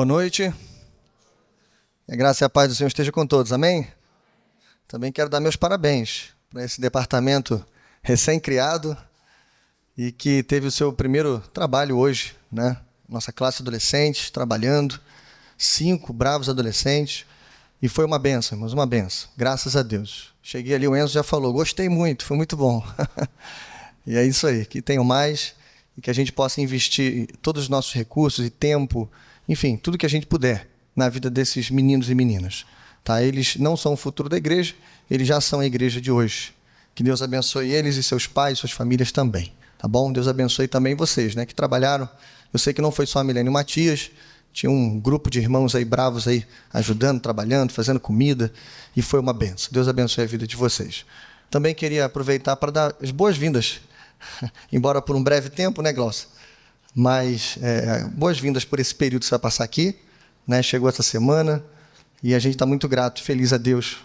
Boa noite. A graça e a paz do Senhor esteja com todos, amém? Também quero dar meus parabéns para esse departamento recém-criado e que teve o seu primeiro trabalho hoje, né? Nossa classe adolescente trabalhando, 5 bravos adolescentes, e foi uma benção, irmãos, uma benção, graças a Deus. Cheguei ali, o Enzo já falou, gostei muito, foi muito bom. E é isso aí, que tenham mais e que a gente possa investir todos os nossos recursos e tempo, enfim, tudo que a gente puder na vida desses meninos e meninas. Tá? Eles não são o futuro da igreja, eles já são a igreja de hoje. Que Deus abençoe eles e seus pais, suas famílias também. Tá bom? Deus abençoe também vocês, né, que trabalharam. Eu sei que não foi só a Milene e o Matias, tinha um grupo de irmãos aí bravos aí ajudando, trabalhando, fazendo comida, e foi uma benção. Deus abençoe a vida de vocês. Também queria aproveitar para dar as boas-vindas, embora por um breve tempo, né, Glaucia? Mas boas-vindas por esse período que você vai passar aqui, né? Chegou essa semana e a gente está muito grato e feliz a Deus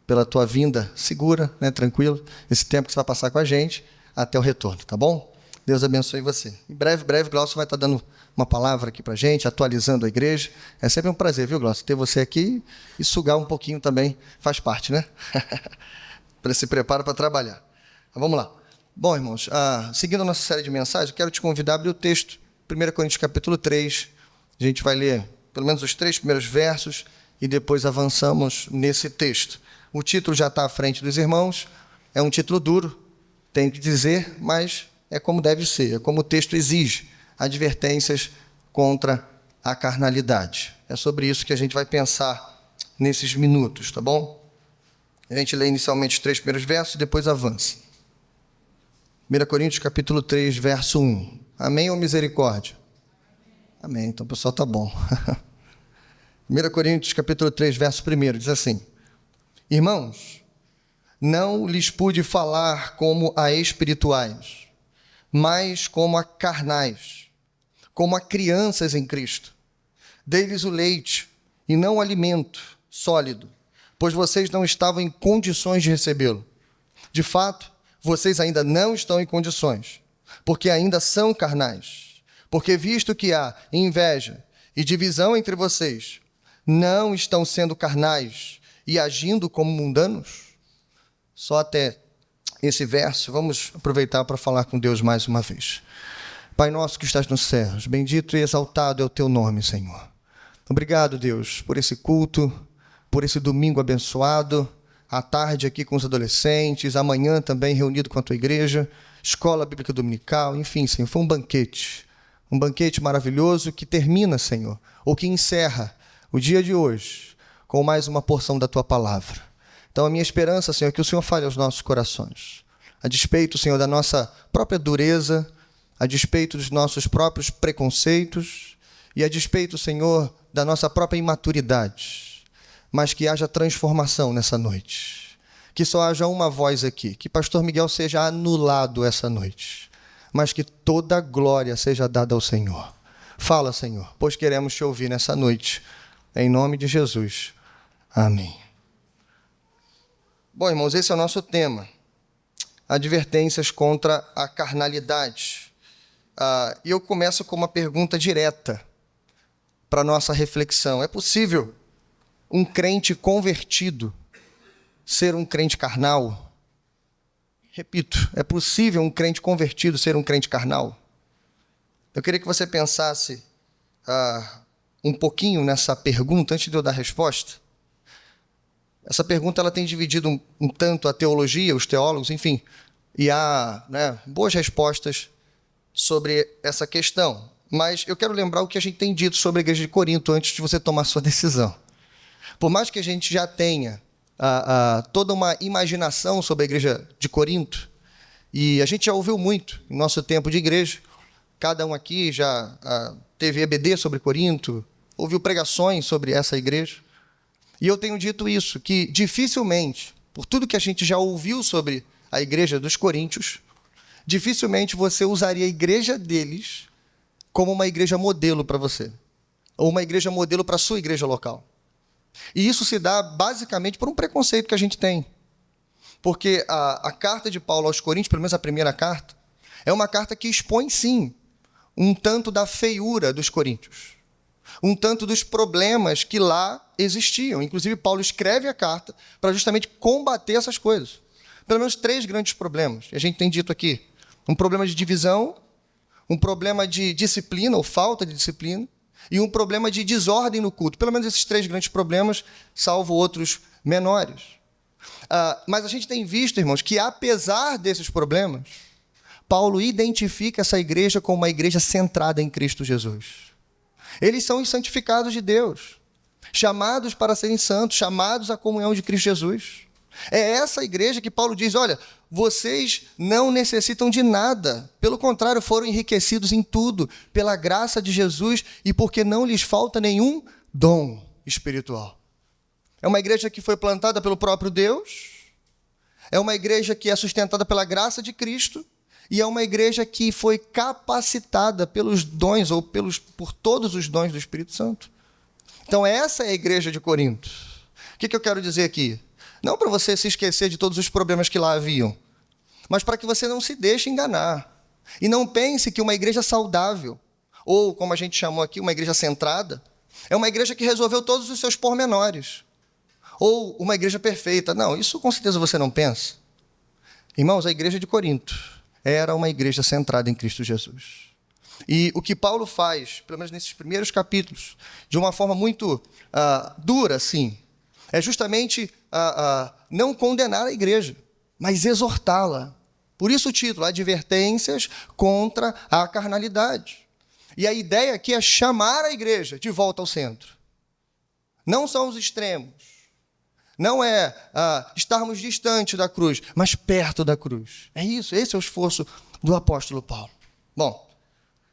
pela tua vinda segura, né, tranquilo, esse tempo que você vai passar com a gente até o retorno, tá bom? Deus abençoe você. Em breve, Glaucia vai estar dando uma palavra aqui para a gente, atualizando a igreja. É sempre um prazer, viu, Glaucia, ter você aqui e sugar um pouquinho também, faz parte, né? Para se preparar para trabalhar. Mas vamos lá. Bom, irmãos, seguindo a nossa série de mensagens, eu quero te convidar a abrir o texto, 1 Coríntios capítulo 3. A gente vai ler pelo menos os 3 primeiros versos e depois avançamos nesse texto. O título já está à frente dos irmãos, é um título duro, tenho que dizer, mas é como deve ser, é como o texto exige, advertências contra a carnalidade. É sobre isso que a gente vai pensar nesses minutos, tá bom? A gente lê inicialmente os 3 primeiros versos e depois avança. 1 Coríntios capítulo 3, verso 1. Amém ou misericórdia? Amém. Então o pessoal está bom. 1 Coríntios capítulo 3, verso 1, diz assim: Irmãos, não lhes pude falar como a espirituais, mas como a carnais, como a crianças em Cristo. Dei-lhes o leite e não o alimento sólido, pois vocês não estavam em condições de recebê-lo. De fato, vocês ainda não estão em condições, porque ainda são carnais. Porque visto que há inveja e divisão entre vocês, não estão sendo carnais e agindo como mundanos? Só até esse verso, vamos aproveitar para falar com Deus mais uma vez. Pai nosso que estás nos céus, bendito e exaltado é o teu nome, Senhor. Obrigado, Deus, por esse culto, por esse domingo abençoado, à tarde aqui com os adolescentes, amanhã também reunido com a tua igreja, escola bíblica dominical, enfim, Senhor, foi um banquete maravilhoso que termina, Senhor, ou que encerra o dia de hoje com mais uma porção da tua palavra. Então a minha esperança, Senhor, é que o Senhor fale aos nossos corações, a despeito, Senhor, da nossa própria dureza, a despeito dos nossos próprios preconceitos e a despeito, Senhor, da nossa própria imaturidade, mas que haja transformação nessa noite. Que só haja uma voz aqui, que pastor Miguel seja anulado essa noite, mas que toda a glória seja dada ao Senhor. Fala, Senhor, pois queremos te ouvir nessa noite, em nome de Jesus. Amém. Bom, irmãos, esse é o nosso tema, advertências contra a carnalidade. E eu começo com uma pergunta direta para a nossa reflexão. É possível um crente convertido ser um crente carnal? Repito, é possível um crente convertido ser um crente carnal? Eu queria que você pensasse um pouquinho nessa pergunta antes de eu dar a resposta. Essa pergunta ela tem dividido um tanto a teologia, os teólogos, enfim, e há, né, boas respostas sobre essa questão. Mas eu quero lembrar o que a gente tem dito sobre a igreja de Corinto antes de você tomar sua decisão. Por mais que a gente já tenha toda uma imaginação sobre a igreja de Corinto, e a gente já ouviu muito em nosso tempo de igreja, cada um aqui já teve EBD sobre Corinto, ouviu pregações sobre essa igreja, e eu tenho dito isso, que dificilmente, por tudo que a gente já ouviu sobre a igreja dos coríntios, dificilmente você usaria a igreja deles como uma igreja modelo para você, ou uma igreja modelo para a sua igreja local. E isso se dá basicamente por um preconceito que a gente tem. Porque a carta de Paulo aos Coríntios, pelo menos a primeira carta, é uma carta que expõe, sim, um tanto da feiura dos coríntios. um tanto dos problemas que lá existiam. Inclusive, Paulo escreve a carta para justamente combater essas coisas. Pelo menos 3 grandes problemas. A gente tem dito aqui. Um problema de divisão, um problema de disciplina, ou falta de disciplina, e um problema de desordem no culto. Pelo menos esses 3 grandes problemas, salvo outros menores. Mas a gente tem visto, irmãos, que apesar desses problemas, Paulo identifica essa igreja como uma igreja centrada em Cristo Jesus. Eles são os santificados de Deus, chamados para serem santos, chamados à comunhão de Cristo Jesus. É essa igreja que Paulo diz, olha, vocês não necessitam de nada, pelo contrário, foram enriquecidos em tudo, pela graça de Jesus e porque não lhes falta nenhum dom espiritual. É uma igreja que foi plantada pelo próprio Deus, é uma igreja que é sustentada pela graça de Cristo, e é uma igreja que foi capacitada pelos dons, ou por todos os dons do Espírito Santo. Então, essa é a igreja de Corinto. O que eu quero dizer aqui? Não para você se esquecer de todos os problemas que lá haviam, mas para que você não se deixe enganar. E não pense que uma igreja saudável, ou como a gente chamou aqui, uma igreja centrada, é uma igreja que resolveu todos os seus pormenores. Ou uma igreja perfeita. Não, isso com certeza você não pensa. Irmãos, a igreja de Corinto era uma igreja centrada em Cristo Jesus. E o que Paulo faz, pelo menos nesses primeiros capítulos, de uma forma muito dura, assim, é justamente não condenar a igreja, mas exortá-la. Por isso o título, Advertências contra a Carnalidade. E a ideia aqui é chamar a igreja de volta ao centro. Não são os extremos. Não é estarmos distantes da cruz, mas perto da cruz. É isso, esse é o esforço do apóstolo Paulo. Bom,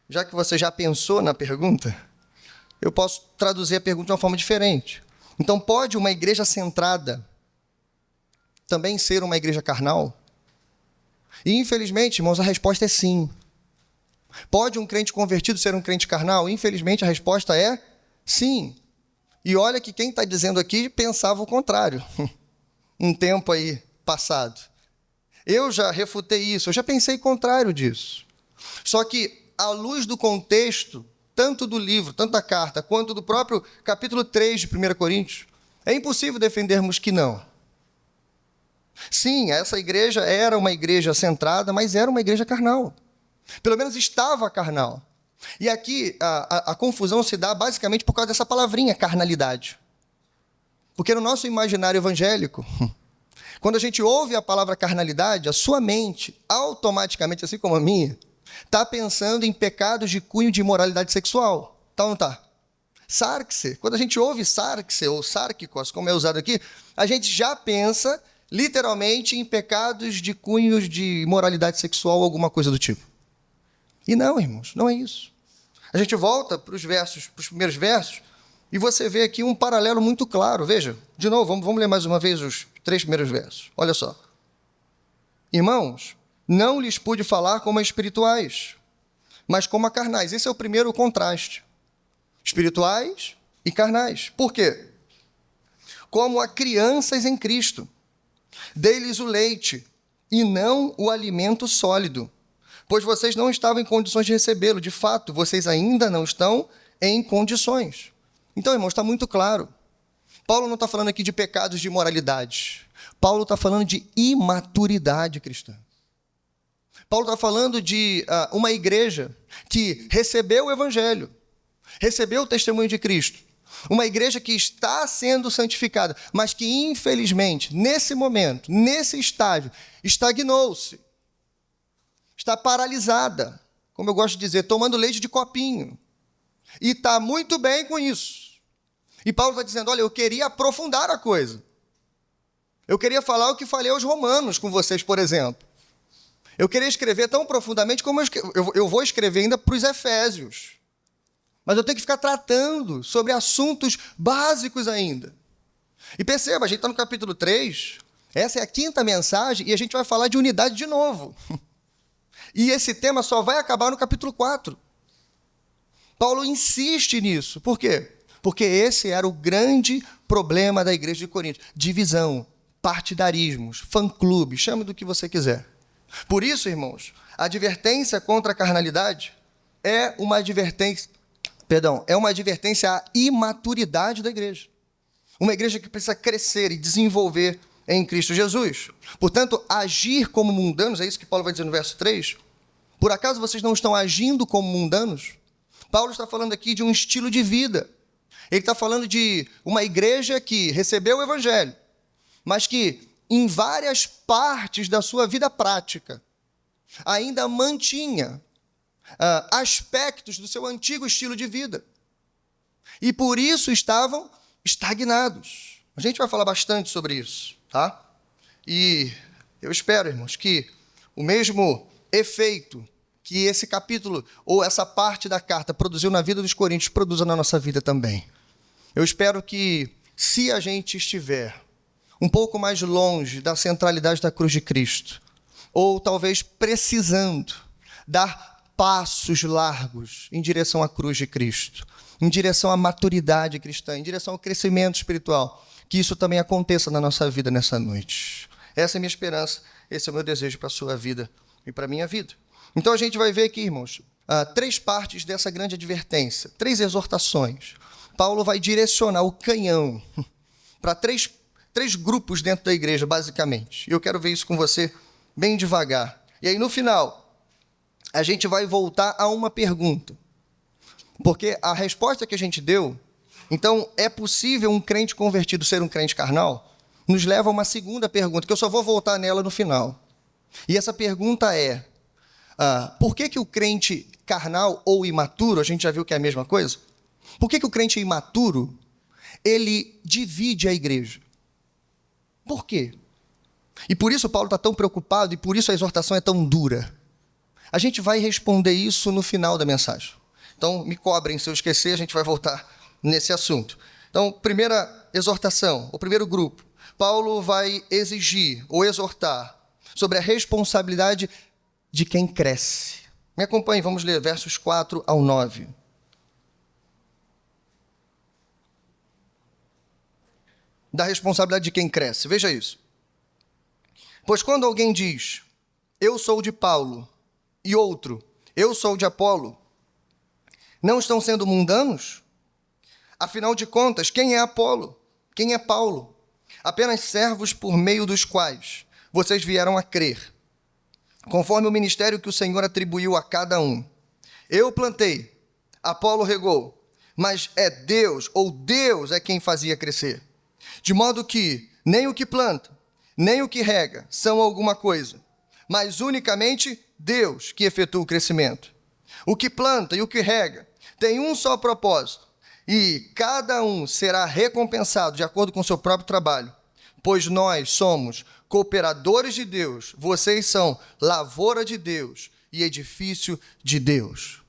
já que você já pensou na pergunta, eu posso traduzir a pergunta de uma forma diferente. Então, pode uma igreja centrada também ser uma igreja carnal? E, infelizmente, irmãos, a resposta é sim. Pode um crente convertido ser um crente carnal? Infelizmente, a resposta é sim. E olha que quem está dizendo aqui pensava o contrário, um tempo aí passado. Eu já refutei isso, eu já pensei o contrário disso. Só que, à luz do contexto, tanto do livro, tanto da carta, quanto do próprio capítulo 3 de 1 Coríntios, é impossível defendermos que não. Sim, essa igreja era uma igreja centrada, mas era uma igreja carnal. Pelo menos estava carnal. E aqui a confusão se dá basicamente por causa dessa palavrinha, carnalidade. Porque no nosso imaginário evangélico, quando a gente ouve a palavra carnalidade, a sua mente, automaticamente, assim como a minha, está pensando em pecados de cunho de imoralidade sexual. Tá ou não está? Sarxe, quando a gente ouve sarxe ou sárquicos, como é usado aqui, a gente já pensa literalmente em pecados de cunhos de imoralidade sexual ou alguma coisa do tipo. E não, irmãos, não é isso. A gente volta para os primeiros versos, e você vê aqui um paralelo muito claro. Veja, de novo, vamos ler mais uma vez os 3 primeiros versos. Olha só. Irmãos, não lhes pude falar como a espirituais, mas como a carnais. Esse é o primeiro contraste. Espirituais e carnais. Por quê? Como a crianças em Cristo. Dei-lhes o leite, e não o alimento sólido, pois vocês não estavam em condições de recebê-lo. De fato, vocês ainda não estão em condições. Então, irmãos, está muito claro. Paulo não está falando aqui de pecados de imoralidade. Paulo está falando de imaturidade cristã. Paulo está falando de uma igreja que recebeu o evangelho, recebeu o testemunho de Cristo. Uma igreja que está sendo santificada, mas que, infelizmente, nesse momento, nesse estágio, estagnou-se. Está paralisada, como eu gosto de dizer, tomando leite de copinho. E está muito bem com isso. E Paulo está dizendo, olha, eu queria aprofundar a coisa. Eu queria falar o que falei aos romanos com vocês, por exemplo. Eu queria escrever tão profundamente como eu vou escrever ainda para os efésios. Mas eu tenho que ficar tratando sobre assuntos básicos ainda. E perceba, a gente está no capítulo 3, essa é a 5ª mensagem, e a gente vai falar de unidade de novo. E esse tema só vai acabar no capítulo 4. Paulo insiste nisso. Por quê? Porque esse era o grande problema da igreja de Corinto. Divisão, partidarismos, fã-clube, chame do que você quiser. Por isso, irmãos, a advertência contra a carnalidade é uma advertência é uma advertência à imaturidade da igreja. Uma igreja que precisa crescer e desenvolver em Cristo Jesus. Portanto, agir como mundanos, é isso que Paulo vai dizer no verso 3. Por acaso vocês não estão agindo como mundanos? Paulo está falando aqui de um estilo de vida. Ele está falando de uma igreja que recebeu o evangelho, mas que em várias partes da sua vida prática ainda mantinha aspectos do seu antigo estilo de vida. E por isso estavam estagnados. A gente vai falar bastante sobre isso, tá? E eu espero, irmãos, que o mesmo efeito que esse capítulo ou essa parte da carta produziu na vida dos coríntios produza na nossa vida também. Eu espero que, se a gente estiver um pouco mais longe da centralidade da cruz de Cristo, ou talvez precisando dar passos largos em direção à cruz de Cristo, em direção à maturidade cristã, em direção ao crescimento espiritual, que isso também aconteça na nossa vida nessa noite. Essa é a minha esperança, esse é o meu desejo para a sua vida e para a minha vida. Então a gente vai ver aqui, irmãos, 3 partes dessa grande advertência, 3 exortações. Paulo vai direcionar o canhão para três grupos dentro da igreja, basicamente. E eu quero ver isso com você bem devagar. E aí, no final, a gente vai voltar a uma pergunta. Porque a resposta que a gente deu, então, é possível um crente convertido ser um crente carnal? Nos leva a uma segunda pergunta, que eu só vou voltar nela no final. E essa pergunta é, por que o crente carnal ou imaturo, a gente já viu que é a mesma coisa? Por que o crente imaturo, ele divide a igreja? Por quê? E por isso Paulo está tão preocupado e por isso a exortação é tão dura. A gente vai responder isso no final da mensagem. Então, me cobrem se eu esquecer, a gente vai voltar nesse assunto. Então, primeira exortação, o primeiro grupo. Paulo vai exigir ou exortar sobre a responsabilidade de quem cresce. Me acompanhe, vamos ler versos 4 ao 9. Da responsabilidade de quem cresce. Veja isso. Pois quando alguém diz, eu sou de Paulo, e outro, eu sou de Apolo, não estão sendo mundanos? Afinal de contas, quem é Apolo? Quem é Paulo? Apenas servos por meio dos quais vocês vieram a crer, conforme o ministério que o Senhor atribuiu a cada um. Eu plantei, Apolo regou, mas é Deus, ou Deus é quem fazia crescer. De modo que nem o que planta, nem o que rega são alguma coisa, mas unicamente Deus que efetua o crescimento. O que planta e o que rega tem um só propósito, e cada um será recompensado de acordo com o seu próprio trabalho, pois nós somos cooperadores de Deus, vocês são lavoura de Deus e edifício de Deus.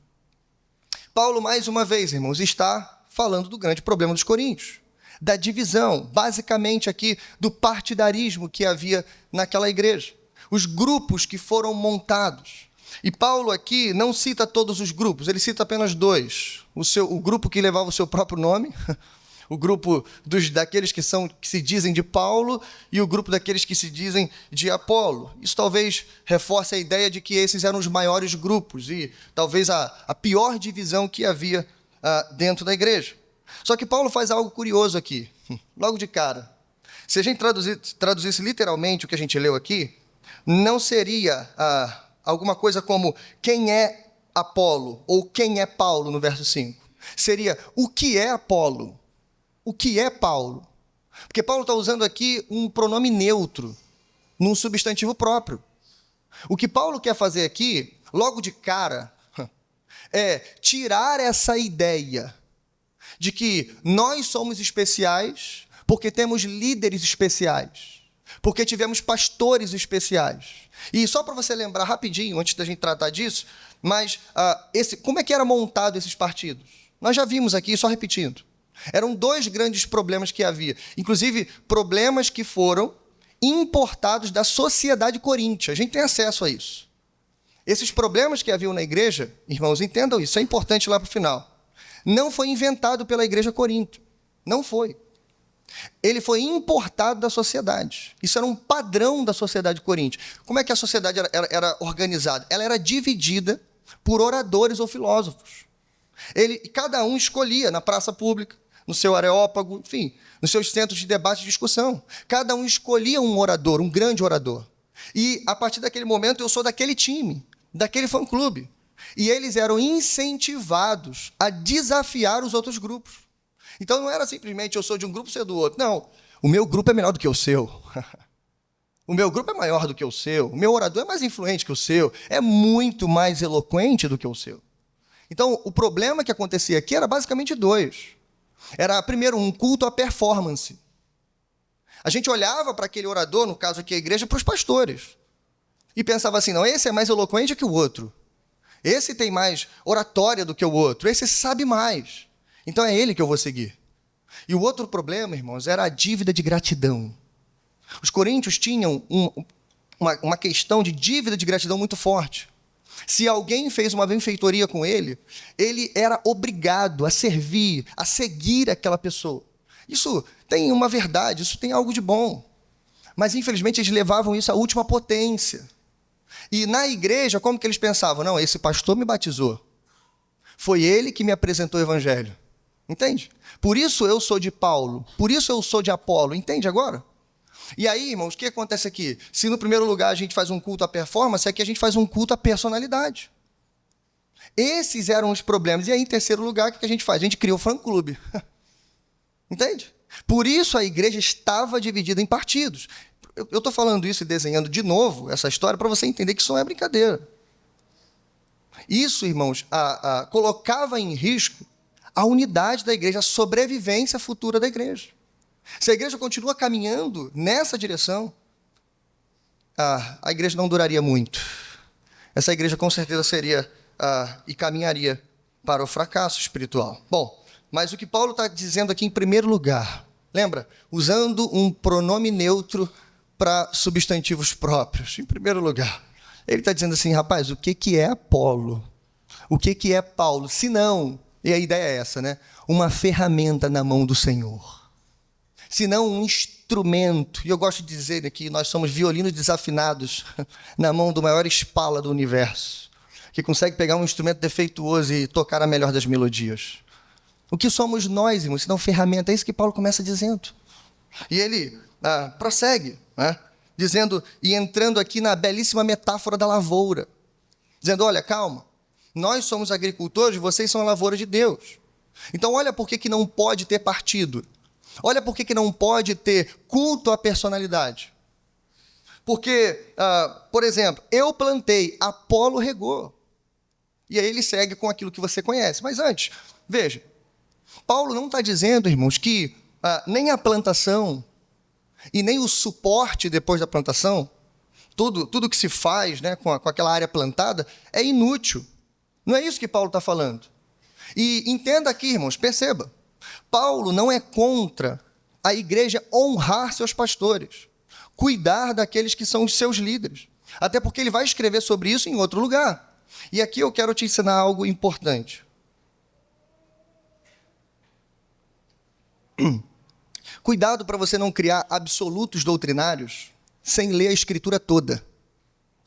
Paulo, mais uma vez, irmãos, está falando do grande problema dos coríntios, da divisão, basicamente aqui, do partidarismo que havia naquela igreja. Os grupos que foram montados. E Paulo aqui não cita todos os grupos, ele cita apenas 2. O grupo que levava o seu próprio nome, o grupo daqueles que se dizem de Paulo e o grupo daqueles que se dizem de Apolo. Isso talvez reforce a ideia de que esses eram os maiores grupos e talvez a pior divisão que havia dentro da igreja. Só que Paulo faz algo curioso aqui, logo de cara. Se a gente traduzisse literalmente o que a gente leu aqui, não seria alguma coisa como quem é Apolo ou quem é Paulo no verso 5. Seria o que é Apolo, o que é Paulo. Porque Paulo está usando aqui um pronome neutro, num substantivo próprio. O que Paulo quer fazer aqui, logo de cara, é tirar essa ideia de que nós somos especiais porque temos líderes especiais, porque tivemos pastores especiais. E só para você lembrar rapidinho, antes da gente tratar disso, mas como é que era montado esses partidos? Nós já vimos aqui, só repetindo. Eram 2 grandes problemas que havia, inclusive problemas que foram importados da sociedade coríntia. A gente tem acesso a isso. Esses problemas que haviam na igreja, irmãos, entendam isso, é importante lá para o final. Não foi inventado pela igreja coríntia. Não foi. Ele foi importado da sociedade. Isso era um padrão da sociedade coríntia. Como é que a sociedade era organizada? Ela era dividida por oradores ou filósofos. Cada um escolhia na praça pública, no seu areópago, enfim, nos seus centros de debate e discussão. Cada um escolhia um orador, um grande orador. E, a partir daquele momento, eu sou daquele time, daquele fã-clube. E eles eram incentivados a desafiar os outros grupos. Então, não era simplesmente eu sou de um grupo, você é do outro. Não, o meu grupo é melhor do que o seu. O meu grupo é maior do que o seu. O meu orador é mais influente que o seu. É muito mais eloquente do que o seu. Então, o problema que acontecia aqui era basicamente dois. Era, primeiro, um culto à performance. A gente olhava para aquele orador, no caso aqui a igreja, para os pastores. E pensava assim, não, esse é mais eloquente que o outro. Esse tem mais oratória do que o outro. Esse sabe mais. Então é ele que eu vou seguir. E o outro problema, irmãos, era a dívida de gratidão. Os coríntios tinham uma questão de dívida de gratidão muito forte. Se alguém fez uma benfeitoria com ele, ele era obrigado a servir, a seguir aquela pessoa. Isso tem uma verdade, isso tem algo de bom. Mas, infelizmente, eles levavam isso à última potência. E na igreja, como que eles pensavam? Não, esse pastor me batizou. Foi ele que me apresentou o evangelho. Entende? Por isso eu sou de Paulo, por isso eu sou de Apolo. Entende agora? E aí, irmãos, o que acontece aqui? Se no primeiro lugar a gente faz um culto à performance, aqui a gente faz um culto à personalidade. Esses eram os problemas. E aí, em terceiro lugar, o que a gente faz? A gente cria o fã-clube. Entende? Por isso a igreja estava dividida em partidos. Eu estou falando isso e desenhando de novo essa história para você entender que isso não é brincadeira. Isso, irmãos, colocava em risco a unidade da igreja, a sobrevivência futura da igreja. Se a igreja continua caminhando nessa direção, a igreja não duraria muito. Essa igreja com certeza seria e caminharia para o fracasso espiritual. Bom, mas o que Paulo está dizendo aqui em primeiro lugar, lembra? Usando um pronome neutro para substantivos próprios. Em primeiro lugar, ele está dizendo assim, rapaz, o que é Apolo? O que é Paulo? Se não, e a ideia é essa, né? Uma ferramenta na mão do Senhor. Se não um instrumento, e eu gosto de dizer que nós somos violinos desafinados na mão do maior espala do universo, que consegue pegar um instrumento defeituoso e tocar a melhor das melodias. O que somos nós, irmãos, se não ferramenta? É isso que Paulo começa dizendo. E ele prossegue, né? Dizendo, e entrando aqui na belíssima metáfora da lavoura, dizendo, olha, calma, nós somos agricultores, vocês são a lavoura de Deus. Então, olha por que não pode ter partido. Olha por que não pode ter culto à personalidade. Porque, por exemplo, eu plantei, Apolo regou. E aí ele segue com aquilo que você conhece. Mas antes, veja, Paulo não está dizendo, irmãos, que nem a plantação e nem o suporte depois da plantação, tudo que se faz, né, com aquela área plantada, é inútil. Não é isso que Paulo está falando. E entenda aqui, irmãos, perceba. Paulo não é contra a igreja honrar seus pastores, cuidar daqueles que são os seus líderes. Até porque ele vai escrever sobre isso em outro lugar. E aqui eu quero te ensinar algo importante. Cuidado para você não criar absolutos doutrinários sem ler a Escritura toda.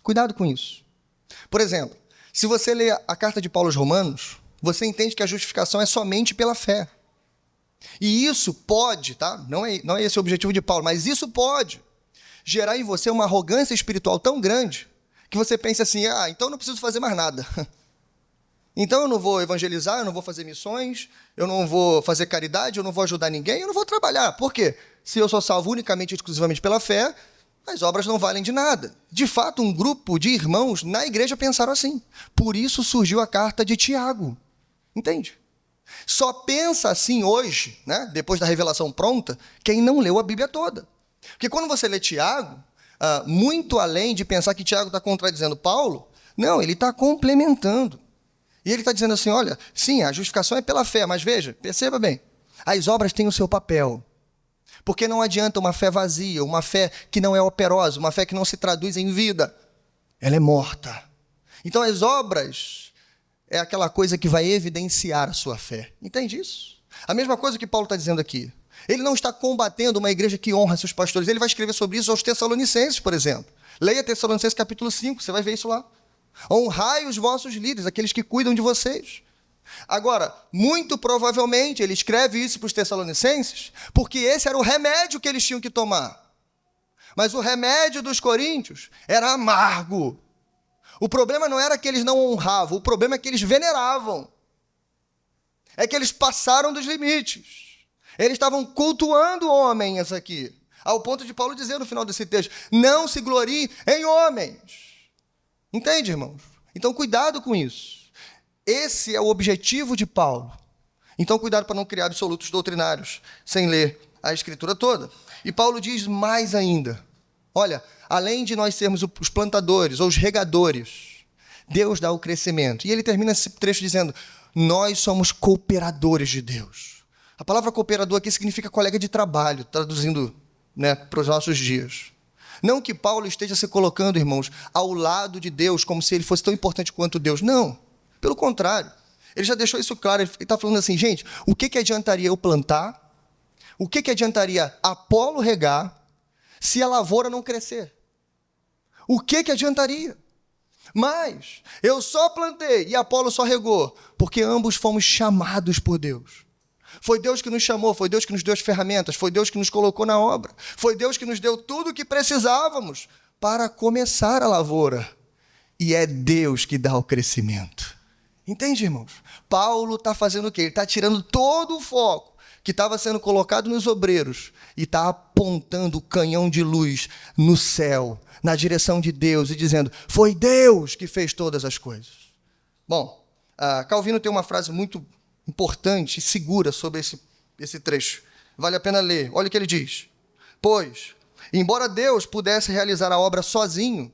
Cuidado com isso. Por exemplo, se você lê a carta de Paulo aos Romanos, você entende que a justificação é somente pela fé. E isso pode, tá? Não é esse o objetivo de Paulo, mas isso pode gerar em você uma arrogância espiritual tão grande que você pense assim, então eu não preciso fazer mais nada. Então eu não vou evangelizar, eu não vou fazer missões, eu não vou fazer caridade, eu não vou ajudar ninguém, eu não vou trabalhar. Por quê? Se eu sou salvo unicamente e exclusivamente pela fé, as obras não valem de nada. De fato, um grupo de irmãos na igreja pensaram assim. Por isso surgiu a carta de Tiago. Entende? Só pensa assim hoje, né, depois da revelação pronta, quem não leu a Bíblia toda. Porque quando você lê Tiago, muito além de pensar que Tiago está contradizendo Paulo, não, ele está complementando. E ele está dizendo assim, olha, sim, a justificação é pela fé, mas veja, perceba bem, as obras têm o seu papel. Porque não adianta uma fé vazia, uma fé que não é operosa, uma fé que não se traduz em vida. Ela é morta. Então as obras é aquela coisa que vai evidenciar a sua fé. Entende isso? A mesma coisa que Paulo está dizendo aqui. Ele não está combatendo uma igreja que honra seus pastores. Ele vai escrever sobre isso aos Tessalonicenses, por exemplo. Leia Tessalonicenses capítulo 5, você vai ver isso lá. Honrai os vossos líderes, aqueles que cuidam de vocês. Agora, muito provavelmente, ele escreve isso para os Tessalonicenses, porque esse era o remédio que eles tinham que tomar. Mas o remédio dos coríntios era amargo. O problema não era que eles não honravam, o problema é que eles veneravam. É que eles passaram dos limites. Eles estavam cultuando homens aqui, ao ponto de Paulo dizer no final desse texto, não se glorie em homens. Entende, irmãos? Então, cuidado com isso. Esse é o objetivo de Paulo. Então, cuidado para não criar absolutos doutrinários, sem ler a Escritura toda. E Paulo diz mais ainda. Olha, além de nós sermos os plantadores ou os regadores, Deus dá o crescimento. E ele termina esse trecho dizendo, nós somos cooperadores de Deus. A palavra cooperador aqui significa colega de trabalho, traduzindo, para os nossos dias. Não que Paulo esteja se colocando, irmãos, ao lado de Deus, como se ele fosse tão importante quanto Deus. Não, pelo contrário. Ele já deixou isso claro. Ele está falando assim, gente, o que adiantaria eu plantar? O que adiantaria Apolo regar se a lavoura não crescer? O que adiantaria? Mas eu só plantei e Apolo só regou, porque ambos fomos chamados por Deus. Foi Deus que nos chamou, foi Deus que nos deu as ferramentas, foi Deus que nos colocou na obra, foi Deus que nos deu tudo o que precisávamos para começar a lavoura. E é Deus que dá o crescimento. Entende, irmãos? Paulo está fazendo o quê? Ele está tirando todo o foco que estava sendo colocado nos obreiros e está apontando o canhão de luz no céu, na direção de Deus e dizendo, foi Deus que fez todas as coisas. Bom, Calvino tem uma frase muito importante e segura sobre esse trecho. Vale a pena ler. Olha o que ele diz. Pois, embora Deus pudesse realizar a obra sozinho,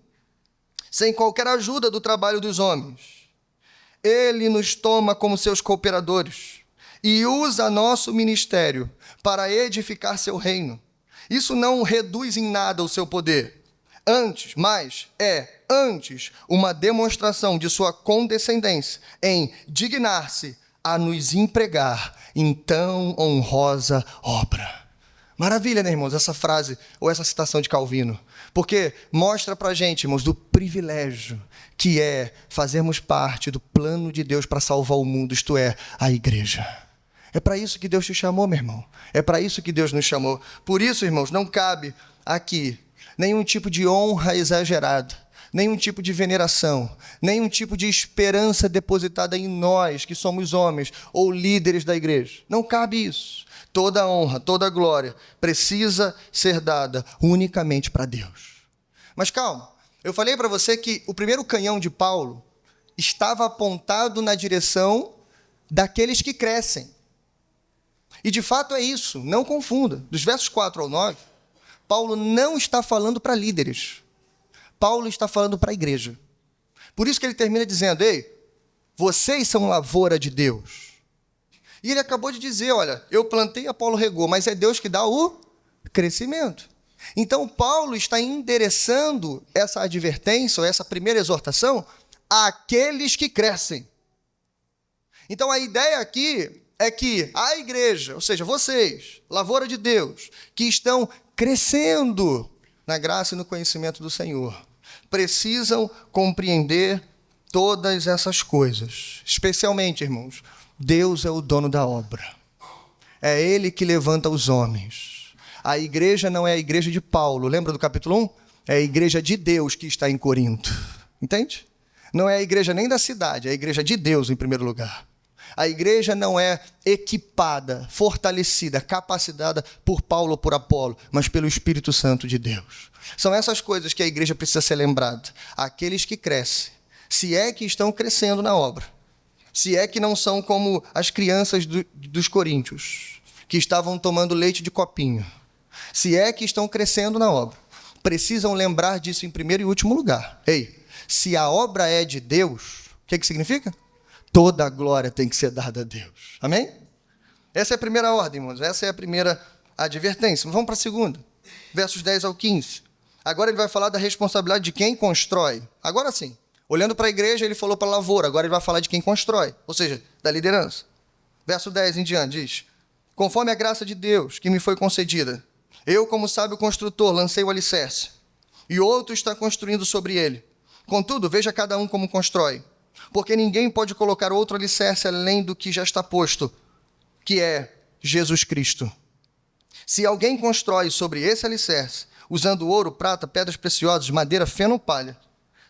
sem qualquer ajuda do trabalho dos homens, Ele nos toma como seus cooperadores e usa nosso ministério para edificar seu reino. Isso não reduz em nada o seu poder. Antes uma demonstração de sua condescendência em dignar-se a nos empregar em tão honrosa obra. Maravilha, né, irmãos, essa frase ou essa citação de Calvino, porque mostra para a gente, irmãos, do privilégio que é fazermos parte do plano de Deus para salvar o mundo, isto é, a igreja. É para isso que Deus te chamou, meu irmão. É para isso que Deus nos chamou. Por isso, irmãos, não cabe aqui nenhum tipo de honra exagerada, nenhum tipo de veneração, nenhum tipo de esperança depositada em nós, que somos homens ou líderes da igreja. Não cabe isso. Toda a honra, toda a glória precisa ser dada unicamente para Deus. Mas calma, eu falei para você que o primeiro canhão de Paulo estava apontado na direção daqueles que crescem. E de fato é isso, não confunda. Dos versos 4 ao 9, Paulo não está falando para líderes. Paulo está falando para a igreja. Por isso que ele termina dizendo, ei, vocês são lavoura de Deus. E ele acabou de dizer, olha, eu plantei, Apolo regou, mas é Deus que dá o crescimento. Então, Paulo está endereçando essa advertência, ou essa primeira exortação, àqueles que crescem. Então, a ideia aqui é que a igreja, ou seja, vocês, lavoura de Deus, que estão crescendo na graça e no conhecimento do Senhor, precisam compreender todas essas coisas. Especialmente, irmãos, Deus é o dono da obra. É Ele que levanta os homens. A igreja não é a igreja de Paulo. Lembra do capítulo 1? É a igreja de Deus que está em Corinto. Entende? Não é a igreja nem da cidade, é a igreja de Deus em primeiro lugar. A igreja não é equipada, fortalecida, capacitada por Paulo ou por Apolo, mas pelo Espírito Santo de Deus. São essas coisas que a igreja precisa ser lembrada. Aqueles que crescem, se é que estão crescendo na obra, se é que não são como as crianças dos coríntios, que estavam tomando leite de copinho, se é que estão crescendo na obra, precisam lembrar disso em primeiro e último lugar. Ei, se a obra é de Deus, o que significa? Toda a glória tem que ser dada a Deus. Amém? Essa é a primeira ordem, irmãos. Essa é a primeira advertência. Vamos para a segunda. Versos 10 ao 15. Agora ele vai falar da responsabilidade de quem constrói. Agora sim. Olhando para a igreja, ele falou para a lavoura. Agora ele vai falar de quem constrói. Ou seja, da liderança. Verso 10 em diante diz: conforme a graça de Deus que me foi concedida, eu, como sábio construtor, lancei o alicerce, e outro está construindo sobre ele. Contudo, veja cada um como constrói. Porque ninguém pode colocar outro alicerce além do que já está posto, que é Jesus Cristo. Se alguém constrói sobre esse alicerce, usando ouro, prata, pedras preciosas, madeira, feno ou palha,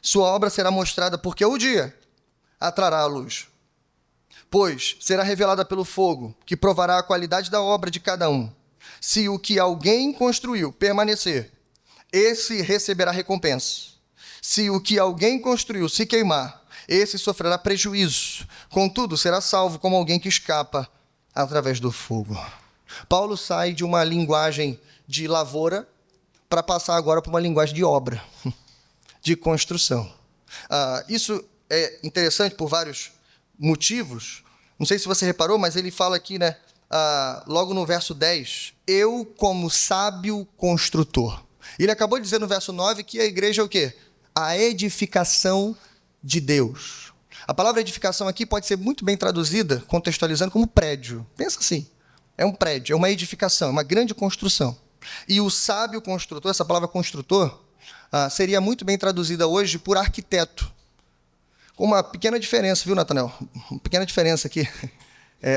sua obra será mostrada, porque o dia a trará a luz. Pois será revelada pelo fogo, que provará a qualidade da obra de cada um. Se o que alguém construiu permanecer, esse receberá recompensa. Se o que alguém construiu se queimar, esse sofrerá prejuízo. Contudo, será salvo como alguém que escapa através do fogo. Paulo sai de uma linguagem de lavoura para passar agora para uma linguagem de obra, de construção. Isso é interessante por vários motivos. Não sei se você reparou, mas ele fala aqui, né, logo no verso 10, eu como sábio construtor. Ele acabou de dizer no verso 9 que a igreja é o quê? A edificação de Deus. A palavra edificação aqui pode ser muito bem traduzida, contextualizando, como prédio. Pensa assim, é um prédio, é uma edificação, é uma grande construção. E o sábio construtor, essa palavra construtor, seria muito bem traduzida hoje por arquiteto. Com uma pequena diferença, viu, Nathanael? Uma pequena diferença aqui.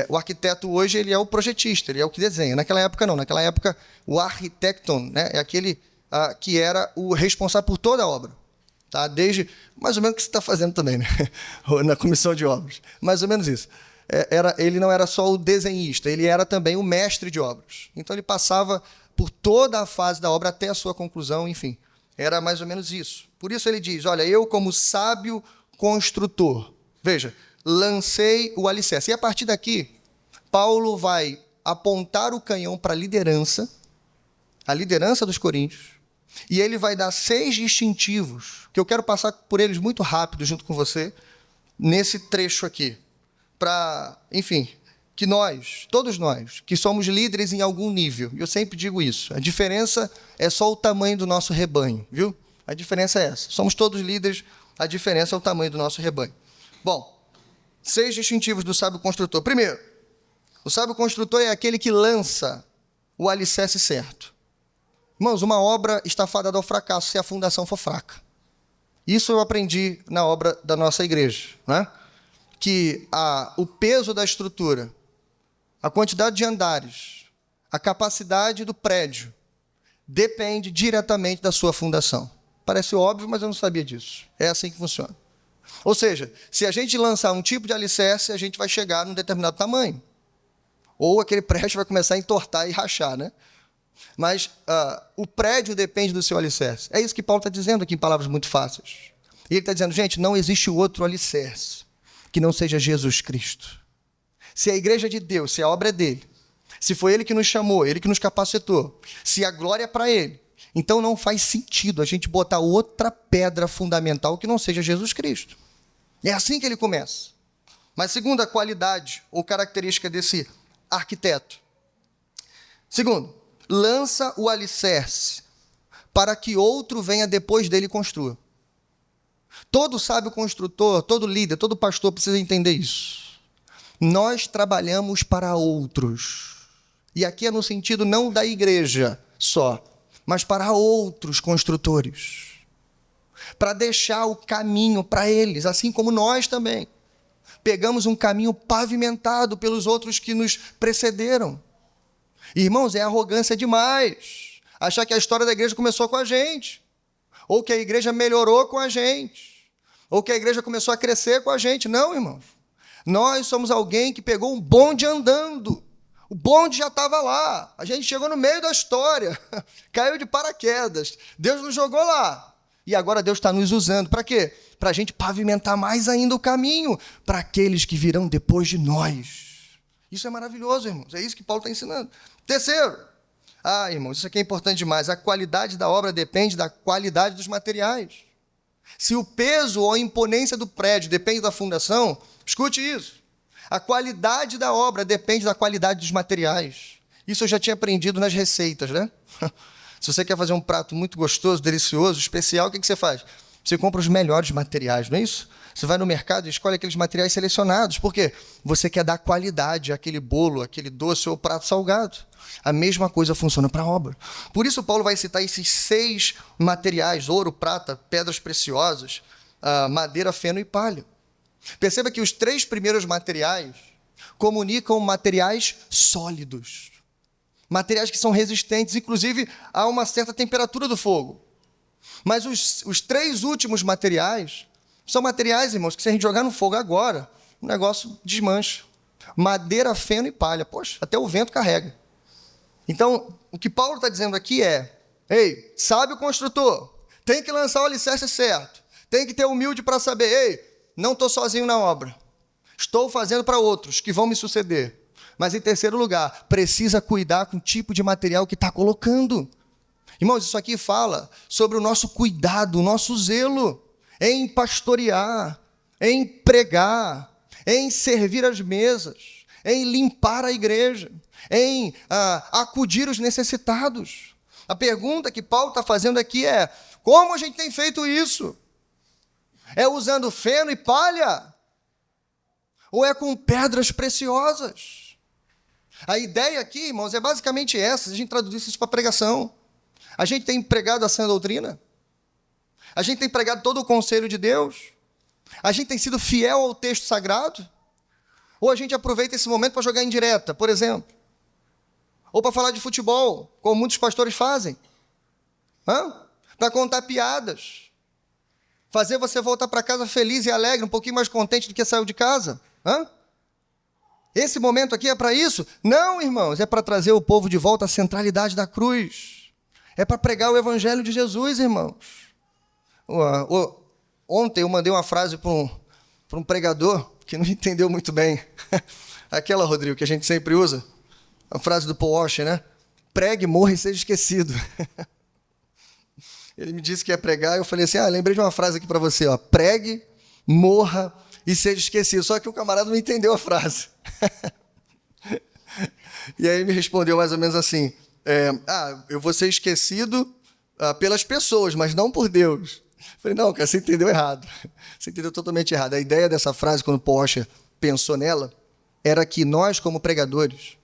O arquiteto hoje ele é o projetista, ele é o que desenha. Naquela época não, naquela época o arquitecton, né, é aquele que era o responsável por toda a obra. Tá? Desde mais ou menos o que você está fazendo também, né? Na comissão de obras. Mais ou menos isso. Ele não era só o desenhista, ele era também o mestre de obras. Então ele passava por toda a fase da obra até a sua conclusão, enfim. Era mais ou menos isso. Por isso ele diz, olha, eu como sábio construtor, veja, lancei o alicerce. E a partir daqui, Paulo vai apontar o canhão para a liderança dos coríntios, e ele vai dar 6 distintivos, que eu quero passar por eles muito rápido junto com você, nesse trecho aqui, para, enfim, que nós, todos nós, que somos líderes em algum nível, e eu sempre digo isso, a diferença é só o tamanho do nosso rebanho, viu? A diferença é essa, somos todos líderes, a diferença é o tamanho do nosso rebanho. Bom, 6 distintivos do sábio construtor. Primeiro, o sábio construtor é aquele que lança o alicerce certo. Irmãos, uma obra está fadada ao fracasso se a fundação for fraca. Isso eu aprendi na obra da nossa igreja, né? Que o peso da estrutura, a quantidade de andares, a capacidade do prédio, depende diretamente da sua fundação. Parece óbvio, mas eu não sabia disso. É assim que funciona. Ou seja, se a gente lançar um tipo de alicerce, a gente vai chegar num determinado tamanho. Ou aquele prédio vai começar a entortar e rachar, né? Mas o prédio depende do seu alicerce. É isso que Paulo está dizendo aqui em palavras muito fáceis. E ele está dizendo, gente, não existe outro alicerce que não seja Jesus Cristo. Se a igreja é de Deus, se a obra é dele, se foi ele que nos chamou, ele que nos capacitou, se a glória é para ele, então não faz sentido a gente botar outra pedra fundamental que não seja Jesus Cristo. É assim que ele começa. Mas segunda qualidade ou característica desse arquiteto. Segundo, lança o alicerce para que outro venha depois dele e construa. Todo sábio construtor, todo líder, todo pastor precisa entender isso. Nós trabalhamos para outros. E aqui é no sentido não da igreja só, mas para outros construtores. Para deixar o caminho para eles, assim como nós também. Pegamos um caminho pavimentado pelos outros que nos precederam. Irmãos, é arrogância demais achar que a história da igreja começou com a gente, ou que a igreja melhorou com a gente, ou que a igreja começou a crescer com a gente. Não, irmãos. Nós somos alguém que pegou um bonde andando. O bonde já estava lá. A gente chegou no meio da história. Caiu de paraquedas. Deus nos jogou lá. E agora Deus está nos usando. Para quê? Para a gente pavimentar mais ainda o caminho para aqueles que virão depois de nós. Isso é maravilhoso, irmãos. É isso que Paulo está ensinando. Terceiro. Irmãos, isso aqui é importante demais. A qualidade da obra depende da qualidade dos materiais. Se o peso ou a imponência do prédio depende da fundação, escute isso. A qualidade da obra depende da qualidade dos materiais. Isso eu já tinha aprendido nas receitas, né? Se você quer fazer um prato muito gostoso, delicioso, especial, o que você faz? Você compra os melhores materiais, não é isso? Você vai no mercado e escolhe aqueles materiais selecionados. Por quê? Você quer dar qualidade àquele bolo, àquele doce ou prato salgado. A mesma coisa funciona para a obra. Por isso Paulo vai citar esses 6 materiais: ouro, prata, pedras preciosas, madeira, feno e palha. Perceba que os 3 primeiros materiais comunicam materiais sólidos, materiais que são resistentes, inclusive a uma certa temperatura do fogo. Mas os 3 últimos materiais são materiais, irmãos, que se a gente jogar no fogo agora, o negócio desmancha. Madeira, feno e palha. Poxa, até o vento carrega. Então, o que Paulo está dizendo aqui é: ei, sabe o construtor, tem que lançar o alicerce certo, tem que ter humilde para saber, ei, não estou sozinho na obra, estou fazendo para outros que vão me suceder. Mas, em terceiro lugar, precisa cuidar com o tipo de material que está colocando. Irmãos, isso aqui fala sobre o nosso cuidado, o nosso zelo em pastorear, em pregar, em servir as mesas, em limpar a igreja, em acudir os necessitados. A pergunta que Paulo está fazendo aqui é: como a gente tem feito isso? É usando feno e palha? Ou é com pedras preciosas? A ideia aqui, irmãos, é basicamente essa, se a gente traduzisse isso para pregação. A gente tem pregado a sã doutrina? A gente tem pregado todo o conselho de Deus? A gente tem sido fiel ao texto sagrado? Ou a gente aproveita esse momento para jogar indireta, por exemplo? Ou para falar de futebol, como muitos pastores fazem? Para contar piadas? Fazer você voltar para casa feliz e alegre, um pouquinho mais contente do que saiu de casa? Esse momento aqui é para isso? Não, irmãos, é para trazer o povo de volta à centralidade da cruz. É para pregar o evangelho de Jesus, irmãos. Ontem eu mandei uma frase para um pregador que não entendeu muito bem. Aquela, Rodrigo, que a gente sempre usa. A frase do Paul Washer, né? Pregue, morra e seja esquecido. Ele me disse que ia pregar, eu falei assim, lembrei de uma frase aqui para você, ó. Pregue, morra e seja esquecido. Só que o camarada não entendeu a frase. E aí ele me respondeu mais ou menos assim, eu vou ser esquecido pelas pessoas, mas não por Deus. Eu falei, não, cara, você entendeu errado. Você entendeu totalmente errado. A ideia dessa frase, quando Paul Washer pensou nela, era que nós, como pregadores,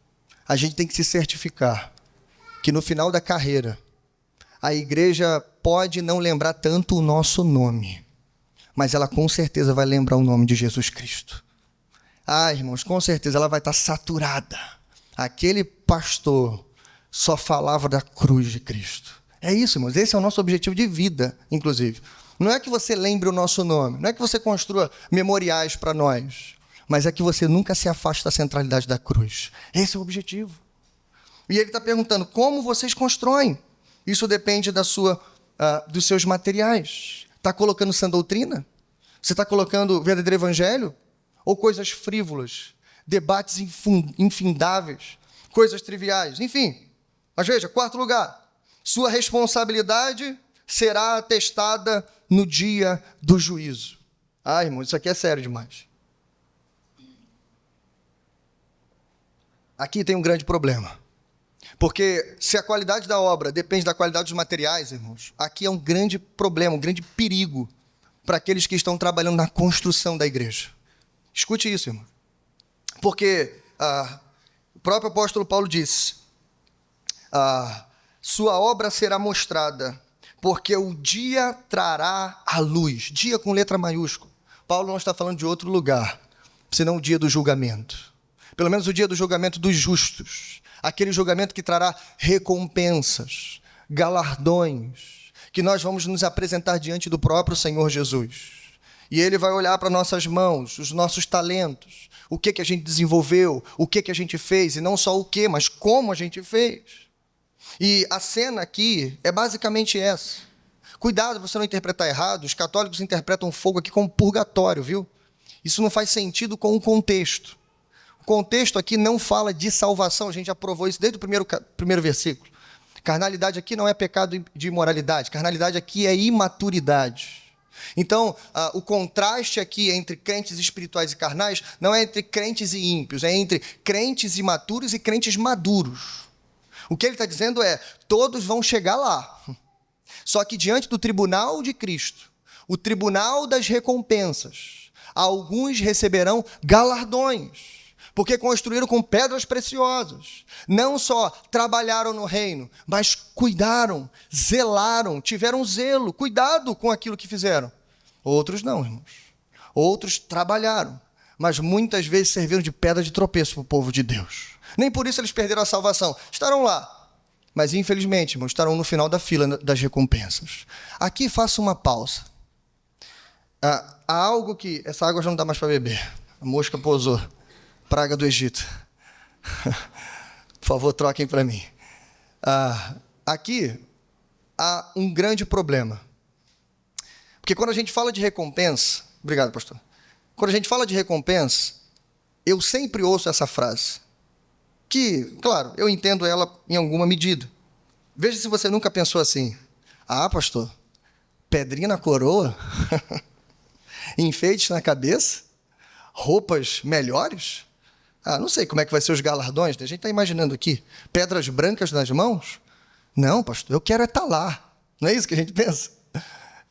a gente tem que se certificar que no final da carreira, a igreja pode não lembrar tanto o nosso nome, mas ela com certeza vai lembrar o nome de Jesus Cristo. Irmãos, com certeza ela vai estar saturada. Aquele pastor só falava da cruz de Cristo. É isso, irmãos. Esse é o nosso objetivo de vida, inclusive. Não é que você lembre o nosso nome, não é que você construa memoriais para nós, mas é que você nunca se afaste da centralidade da cruz. Esse é o objetivo. E ele está perguntando, como vocês constroem? Isso depende dos seus materiais. Está colocando sã doutrina? Você está colocando verdadeiro evangelho? Ou coisas frívolas, debates infindáveis, coisas triviais? Enfim, mas veja, 4º lugar, sua responsabilidade será atestada no dia do juízo. Irmão, isso aqui é sério demais. Aqui tem um grande problema. Porque se a qualidade da obra depende da qualidade dos materiais, irmãos, aqui é um grande problema, um grande perigo para aqueles que estão trabalhando na construção da igreja. Escute isso, irmão. Porque o próprio apóstolo Paulo disse, sua obra será mostrada, porque o dia trará a luz. Dia com letra maiúscula. Paulo não está falando de outro lugar, senão o dia do julgamento. Pelo menos o dia do julgamento dos justos. Aquele julgamento que trará recompensas, galardões, que nós vamos nos apresentar diante do próprio Senhor Jesus. E Ele vai olhar para nossas mãos, os nossos talentos, o que a gente desenvolveu, o que a gente fez, e não só o que, mas como a gente fez. E a cena aqui é basicamente essa. Cuidado para você não interpretar errado, os católicos interpretam fogo aqui como purgatório, viu? Isso não faz sentido com o contexto. O contexto aqui não fala de salvação, a gente já provou isso desde o primeiro versículo. Carnalidade aqui não é pecado de imoralidade, carnalidade aqui é imaturidade. Então, o contraste aqui entre crentes espirituais e carnais não é entre crentes e ímpios, é entre crentes imaturos e crentes maduros. O que ele está dizendo é, todos vão chegar lá, só que diante do tribunal de Cristo, o tribunal das recompensas, alguns receberão galardões, porque construíram com pedras preciosas, não só trabalharam no reino, mas cuidaram, zelaram, tiveram zelo, cuidado com aquilo que fizeram. Outros não, irmãos. Outros trabalharam, mas muitas vezes serviram de pedra de tropeço para o povo de Deus. Nem por isso eles perderam a salvação. Estarão lá, mas infelizmente, irmãos, estarão no final da fila das recompensas. Aqui faço uma pausa. Há algo que... Essa água já não dá mais para beber. A mosca pousou. Praga do Egito. Por favor, troquem para mim. Aqui há um grande problema. Porque quando a gente fala de recompensa... Obrigado, pastor. Quando a gente fala de recompensa, eu sempre ouço essa frase. Que, claro, eu entendo ela em alguma medida. Veja se você nunca pensou assim. Pastor, pedrinha na coroa? Enfeites na cabeça? Roupas melhores? Não sei como é que vai ser os galardões. A gente está imaginando aqui. Pedras brancas nas mãos? Não, pastor, eu quero estar lá. Não é isso que a gente pensa?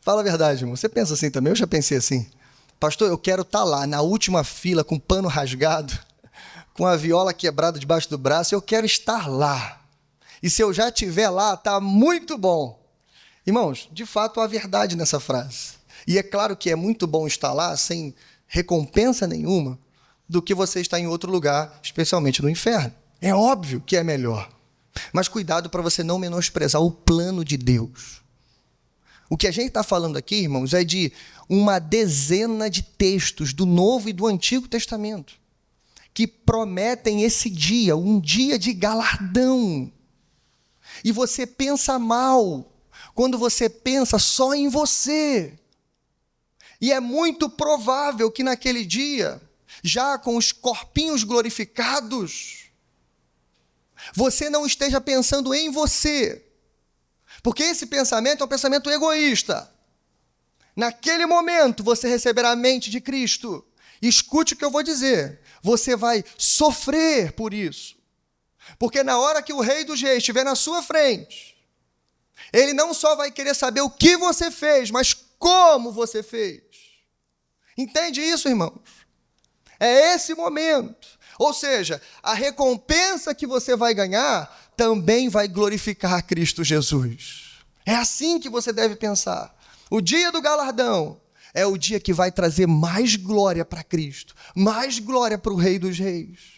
Fala a verdade, irmão. Você pensa assim também? Eu já pensei assim. Pastor, eu quero estar lá, na última fila, com o pano rasgado, com a viola quebrada debaixo do braço. Eu quero estar lá. E se eu já estiver lá, está muito bom. Irmãos, de fato, há verdade nessa frase. E é claro que é muito bom estar lá, sem recompensa nenhuma, do que você estar em outro lugar, especialmente no inferno. É óbvio que é melhor. Mas cuidado para você não menosprezar o plano de Deus. O que a gente está falando aqui, irmãos, é de uma dezena de textos do Novo e do Antigo Testamento que prometem esse dia, um dia de galardão. E você pensa mal quando você pensa só em você. E é muito provável que naquele dia, já com os corpinhos glorificados, você não esteja pensando em você. Porque esse pensamento é um pensamento egoísta. Naquele momento, você receberá a mente de Cristo. Escute o que eu vou dizer. Você vai sofrer por isso. Porque na hora que o Rei dos Reis estiver na sua frente, ele não só vai querer saber o que você fez, mas como você fez. Entende isso, irmãos? É esse momento. Ou seja, a recompensa que você vai ganhar também vai glorificar Cristo Jesus. É assim que você deve pensar. O dia do galardão é o dia que vai trazer mais glória para Cristo, mais glória para o Rei dos Reis.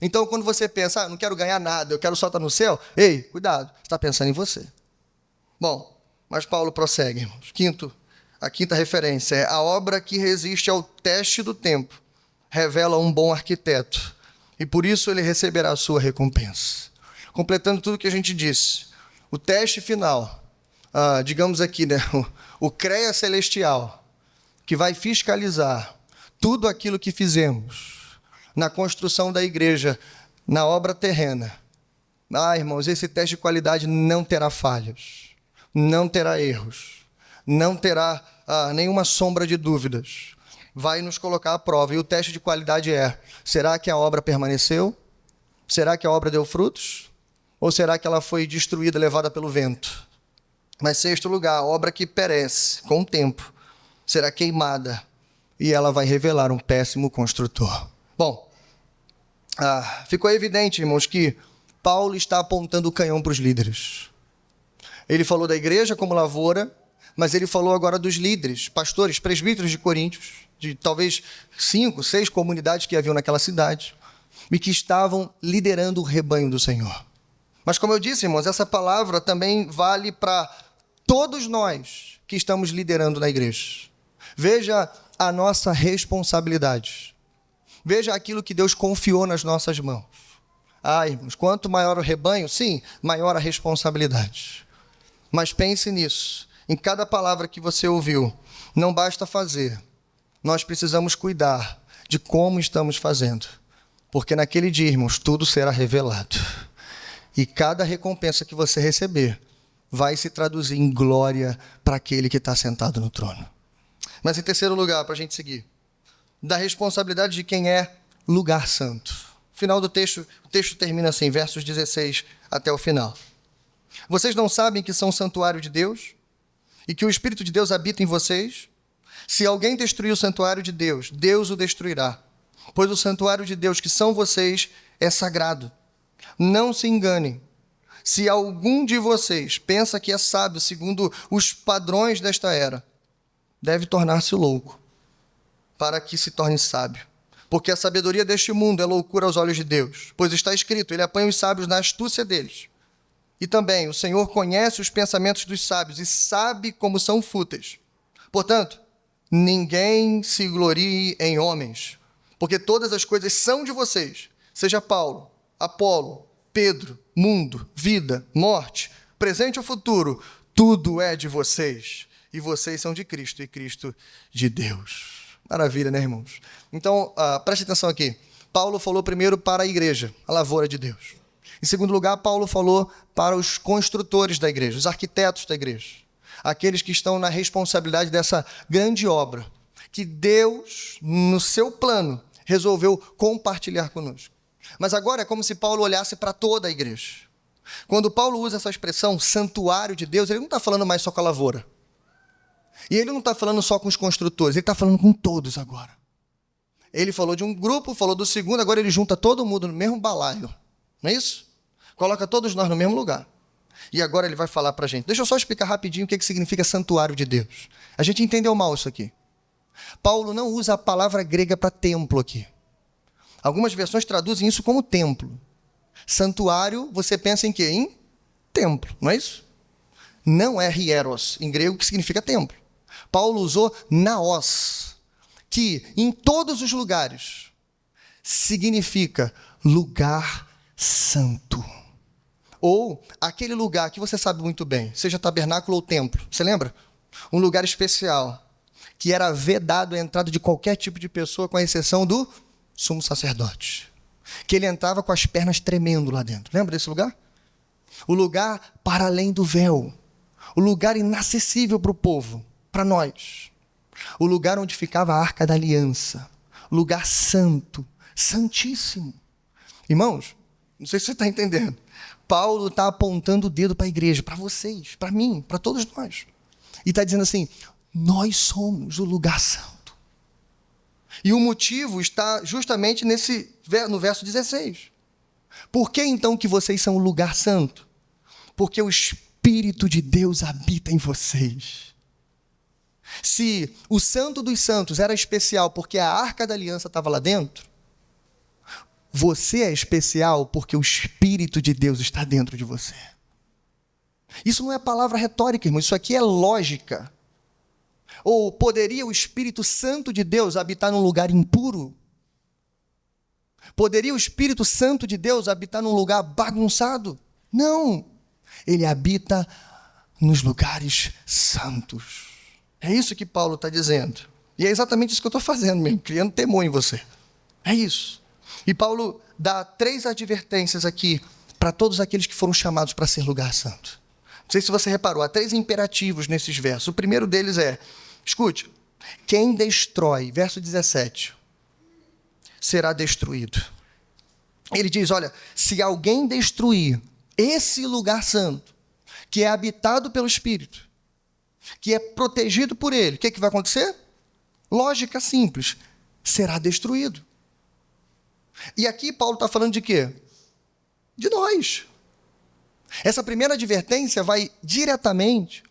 Então, quando você pensa, não quero ganhar nada, eu quero só estar no céu, ei, cuidado, você está pensando em você. Bom, mas Paulo prossegue, irmãos. A quinta referência é: a obra que resiste ao teste do tempo revela um bom arquiteto, e por isso ele receberá a sua recompensa. Completando tudo que a gente disse, o teste final, digamos aqui, né, o CREA celestial, que vai fiscalizar tudo aquilo que fizemos na construção da igreja, na obra terrena. Irmãos, esse teste de qualidade não terá falhas, não terá erros, não terá nenhuma sombra de dúvidas. Vai nos colocar à prova. E o teste de qualidade é: será que a obra permaneceu? Será que a obra deu frutos? Ou será que ela foi destruída, levada pelo vento? Mas, sexto lugar, a obra que perece com o tempo será queimada e ela vai revelar um péssimo construtor. Bom, ficou evidente, irmãos, que Paulo está apontando o canhão para os líderes. Ele falou da igreja como lavoura, mas ele falou agora dos líderes, pastores, presbíteros de Coríntios, de talvez 5, 6 comunidades que haviam naquela cidade e que estavam liderando o rebanho do Senhor. Mas, como eu disse, irmãos, essa palavra também vale para todos nós que estamos liderando na igreja. Veja a nossa responsabilidade. Veja aquilo que Deus confiou nas nossas mãos. Irmãos, quanto maior o rebanho, sim, maior a responsabilidade. Mas pense nisso. Em cada palavra que você ouviu, não basta fazer. Nós precisamos cuidar de como estamos fazendo. Porque naquele dia, irmãos, tudo será revelado. E cada recompensa que você receber vai se traduzir em glória para aquele que está sentado no trono. Mas em terceiro lugar, para a gente seguir, da responsabilidade de quem é lugar santo. Final do texto, o texto termina assim, versos 16 até o final. Vocês não sabem que são santuário de Deus? E que o Espírito de Deus habita em vocês? Se alguém destruir o santuário de Deus, Deus o destruirá. Pois o santuário de Deus, que são vocês, é sagrado. Não se enganem. Se algum de vocês pensa que é sábio segundo os padrões desta era, deve tornar-se louco. para que se torne sábio. Porque a sabedoria deste mundo é loucura aos olhos de Deus. Pois está escrito, ele apanha os sábios na astúcia deles. E também, o Senhor conhece os pensamentos dos sábios e sabe como são fúteis. Portanto, ninguém se glorie em homens, porque todas as coisas são de vocês, seja Paulo, Apolo, Pedro, mundo, vida, morte, presente ou futuro, tudo é de vocês. E vocês são de Cristo, e Cristo de Deus. Maravilha, né, irmãos? Então, preste atenção aqui. Paulo falou primeiro para a igreja, a lavoura de Deus. Em segundo lugar, Paulo falou para os construtores da igreja, os arquitetos da igreja. Aqueles que estão na responsabilidade dessa grande obra, que Deus, no seu plano, resolveu compartilhar conosco. Mas agora é como se Paulo olhasse para toda a igreja. Quando Paulo usa essa expressão, santuário de Deus, ele não está falando mais só com a lavoura. E ele não está falando só com os construtores, ele está falando com todos agora. Ele falou de um grupo, falou do segundo, agora ele junta todo mundo no mesmo balaio. Não é isso? Coloca todos nós no mesmo lugar. E agora ele vai falar para a gente. Deixa eu só explicar rapidinho o que significa santuário de Deus. A gente entendeu mal isso aqui. Paulo não usa a palavra grega para templo aqui. Algumas versões traduzem isso como templo. Santuário, você pensa em quê? Em templo, não é isso? Não é hieros, em grego, que significa templo. Paulo usou naos, que em todos os lugares significa lugar santo. Ou aquele lugar que você sabe muito bem, seja tabernáculo ou templo. Você lembra? Um lugar especial, que era vedado a entrada de qualquer tipo de pessoa, com exceção do sumo sacerdote. Que ele entrava com as pernas tremendo lá dentro. Lembra desse lugar? O lugar para além do véu. O lugar inacessível para o povo, para nós. O lugar onde ficava a Arca da Aliança. O lugar santo, santíssimo. Irmãos, não sei se você está entendendo. Paulo está apontando o dedo para a igreja, para vocês, para mim, para todos nós. E está dizendo assim, nós somos o lugar santo. E o motivo está justamente no verso 16. Por que então que vocês são o lugar santo? Porque o Espírito de Deus habita em vocês. Se o Santo dos Santos era especial porque a Arca da Aliança estava lá dentro, você é especial porque o Espírito de Deus está dentro de você. Isso não é palavra retórica, irmão, isso aqui é lógica. Ou poderia o Espírito Santo de Deus habitar num lugar impuro? Poderia o Espírito Santo de Deus habitar num lugar bagunçado? Não. Ele habita nos lugares santos. É isso que Paulo está dizendo. E é exatamente isso que eu estou fazendo mesmo, criando temor em você. É isso. E Paulo dá 3 advertências aqui para todos aqueles que foram chamados para ser lugar santo. Não sei se você reparou, há 3 imperativos nesses versos. O primeiro deles é, escute, quem destrói, verso 17, será destruído. Ele diz, olha, se alguém destruir esse lugar santo, que é habitado pelo Espírito, que é protegido por ele, o que vai acontecer? Lógica simples, será destruído. E aqui Paulo está falando de quê? De nós. Essa primeira advertência vai diretamente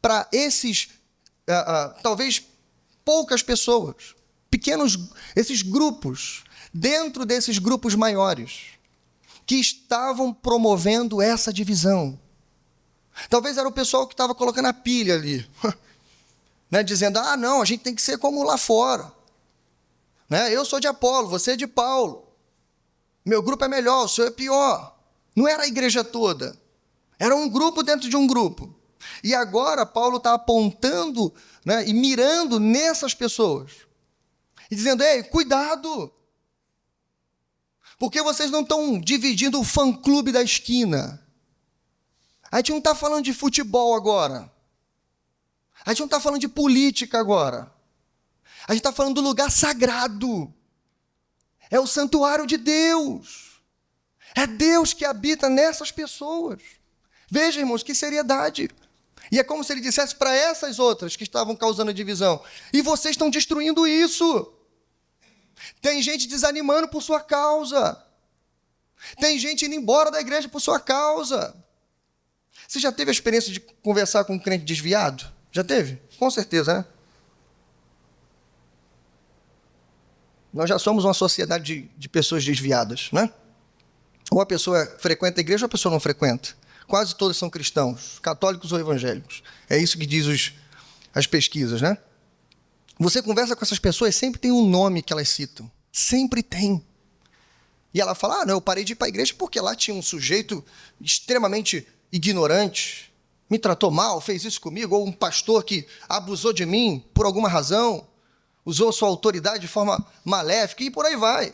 para esses, talvez poucas pessoas, esses grupos, dentro desses grupos maiores, que estavam promovendo essa divisão. Talvez era o pessoal que estava colocando a pilha ali, né, dizendo, não, a gente tem que ser como lá fora. Né? Eu sou de Apolo, você é de Paulo. Meu grupo é melhor, o seu é pior. Não era a igreja toda. Era um grupo dentro de um grupo. E agora Paulo está apontando, né, e mirando nessas pessoas. E dizendo, ei, cuidado. Porque vocês não estão dividindo o fã-clube da esquina. A gente não está falando de futebol agora. A gente não está falando de política agora. A gente está falando do lugar sagrado. É o santuário de Deus. É Deus que habita nessas pessoas. Veja, irmãos, que seriedade. E é como se ele dissesse para essas outras que estavam causando a divisão, e vocês estão destruindo isso. Tem gente desanimando por sua causa. Tem gente indo embora da igreja por sua causa. Você já teve a experiência de conversar com um crente desviado? Já teve? Com certeza, né? nós já somos uma sociedade de pessoas desviadas, né? Ou a pessoa frequenta a igreja ou a pessoa não frequenta. Quase todos são cristãos, católicos ou evangélicos. É isso que diz as pesquisas, né? Você conversa com essas pessoas, sempre tem um nome que elas citam. Sempre tem. E ela fala, não, eu parei de ir para a igreja porque lá tinha um sujeito extremamente ignorante, me tratou mal, fez isso comigo, ou um pastor que abusou de mim por alguma razão, usou sua autoridade de forma maléfica, e por aí vai.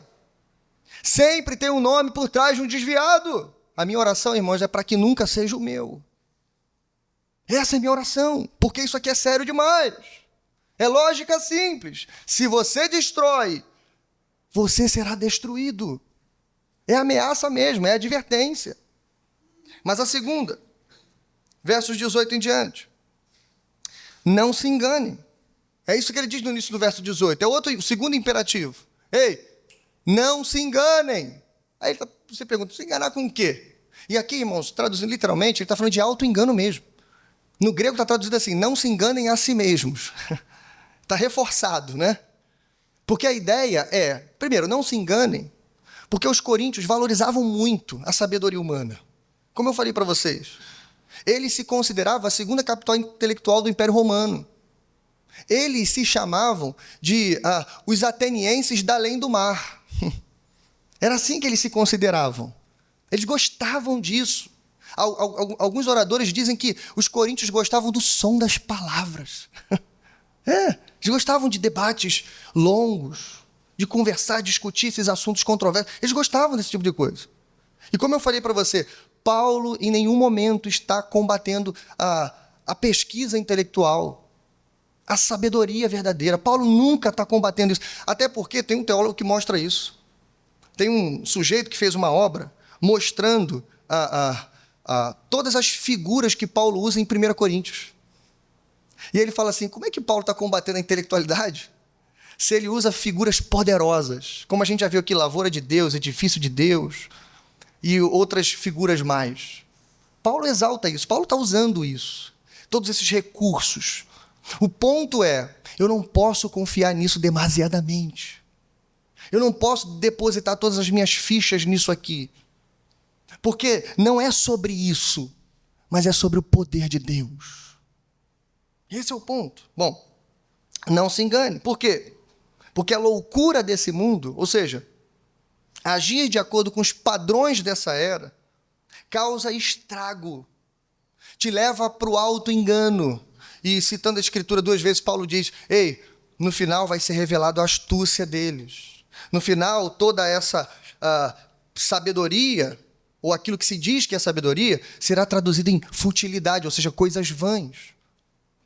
Sempre tem um nome por trás de um desviado. A minha oração, irmãos, é para que nunca seja o meu. Essa é a minha oração, porque isso aqui é sério demais. É lógica simples. Se você destrói, você será destruído. É ameaça mesmo, é advertência. Mas a segunda, versos 18 em diante. Não se engane. É isso que ele diz no início do verso 18. É o segundo imperativo. Ei, não se enganem. Aí você pergunta, se enganar com o quê? E aqui, irmãos, traduzindo literalmente, ele está falando de auto-engano mesmo. No grego está traduzido assim, não se enganem a si mesmos. Está reforçado, né? Porque a ideia é, primeiro, não se enganem, porque os coríntios valorizavam muito a sabedoria humana. Como eu falei para vocês, eles se consideravam a segunda capital intelectual do Império Romano. Eles se chamavam de os atenienses da além do mar. Era assim que eles se consideravam. Eles gostavam disso. Alguns oradores dizem que os coríntios gostavam do som das palavras. Eles gostavam de debates longos, de conversar, discutir esses assuntos controversos. Eles gostavam desse tipo de coisa. E como eu falei para você, Paulo em nenhum momento está combatendo a pesquisa intelectual, a sabedoria verdadeira. Paulo nunca está combatendo isso. Até porque tem um teólogo que mostra isso. Tem um sujeito que fez uma obra mostrando todas as figuras que Paulo usa em 1 Coríntios. E ele fala assim, como é que Paulo está combatendo a intelectualidade se ele usa figuras poderosas, como a gente já viu aqui, lavoura de Deus, edifício de Deus e outras figuras mais. Paulo exalta isso, Paulo está usando isso, todos esses recursos. O ponto é, eu não posso confiar nisso demasiadamente. Eu não posso depositar todas as minhas fichas nisso aqui. Porque não é sobre isso, mas é sobre o poder de Deus. Esse é o ponto. Bom, não se engane. Por quê? Porque a loucura desse mundo, ou seja, agir de acordo com os padrões dessa era, causa estrago, te leva para o auto-engano. E citando a Escritura 2 vezes, Paulo diz, ei, no final vai ser revelado a astúcia deles. No final, toda essa sabedoria, ou aquilo que se diz que é sabedoria, será traduzido em futilidade, ou seja, coisas vãs.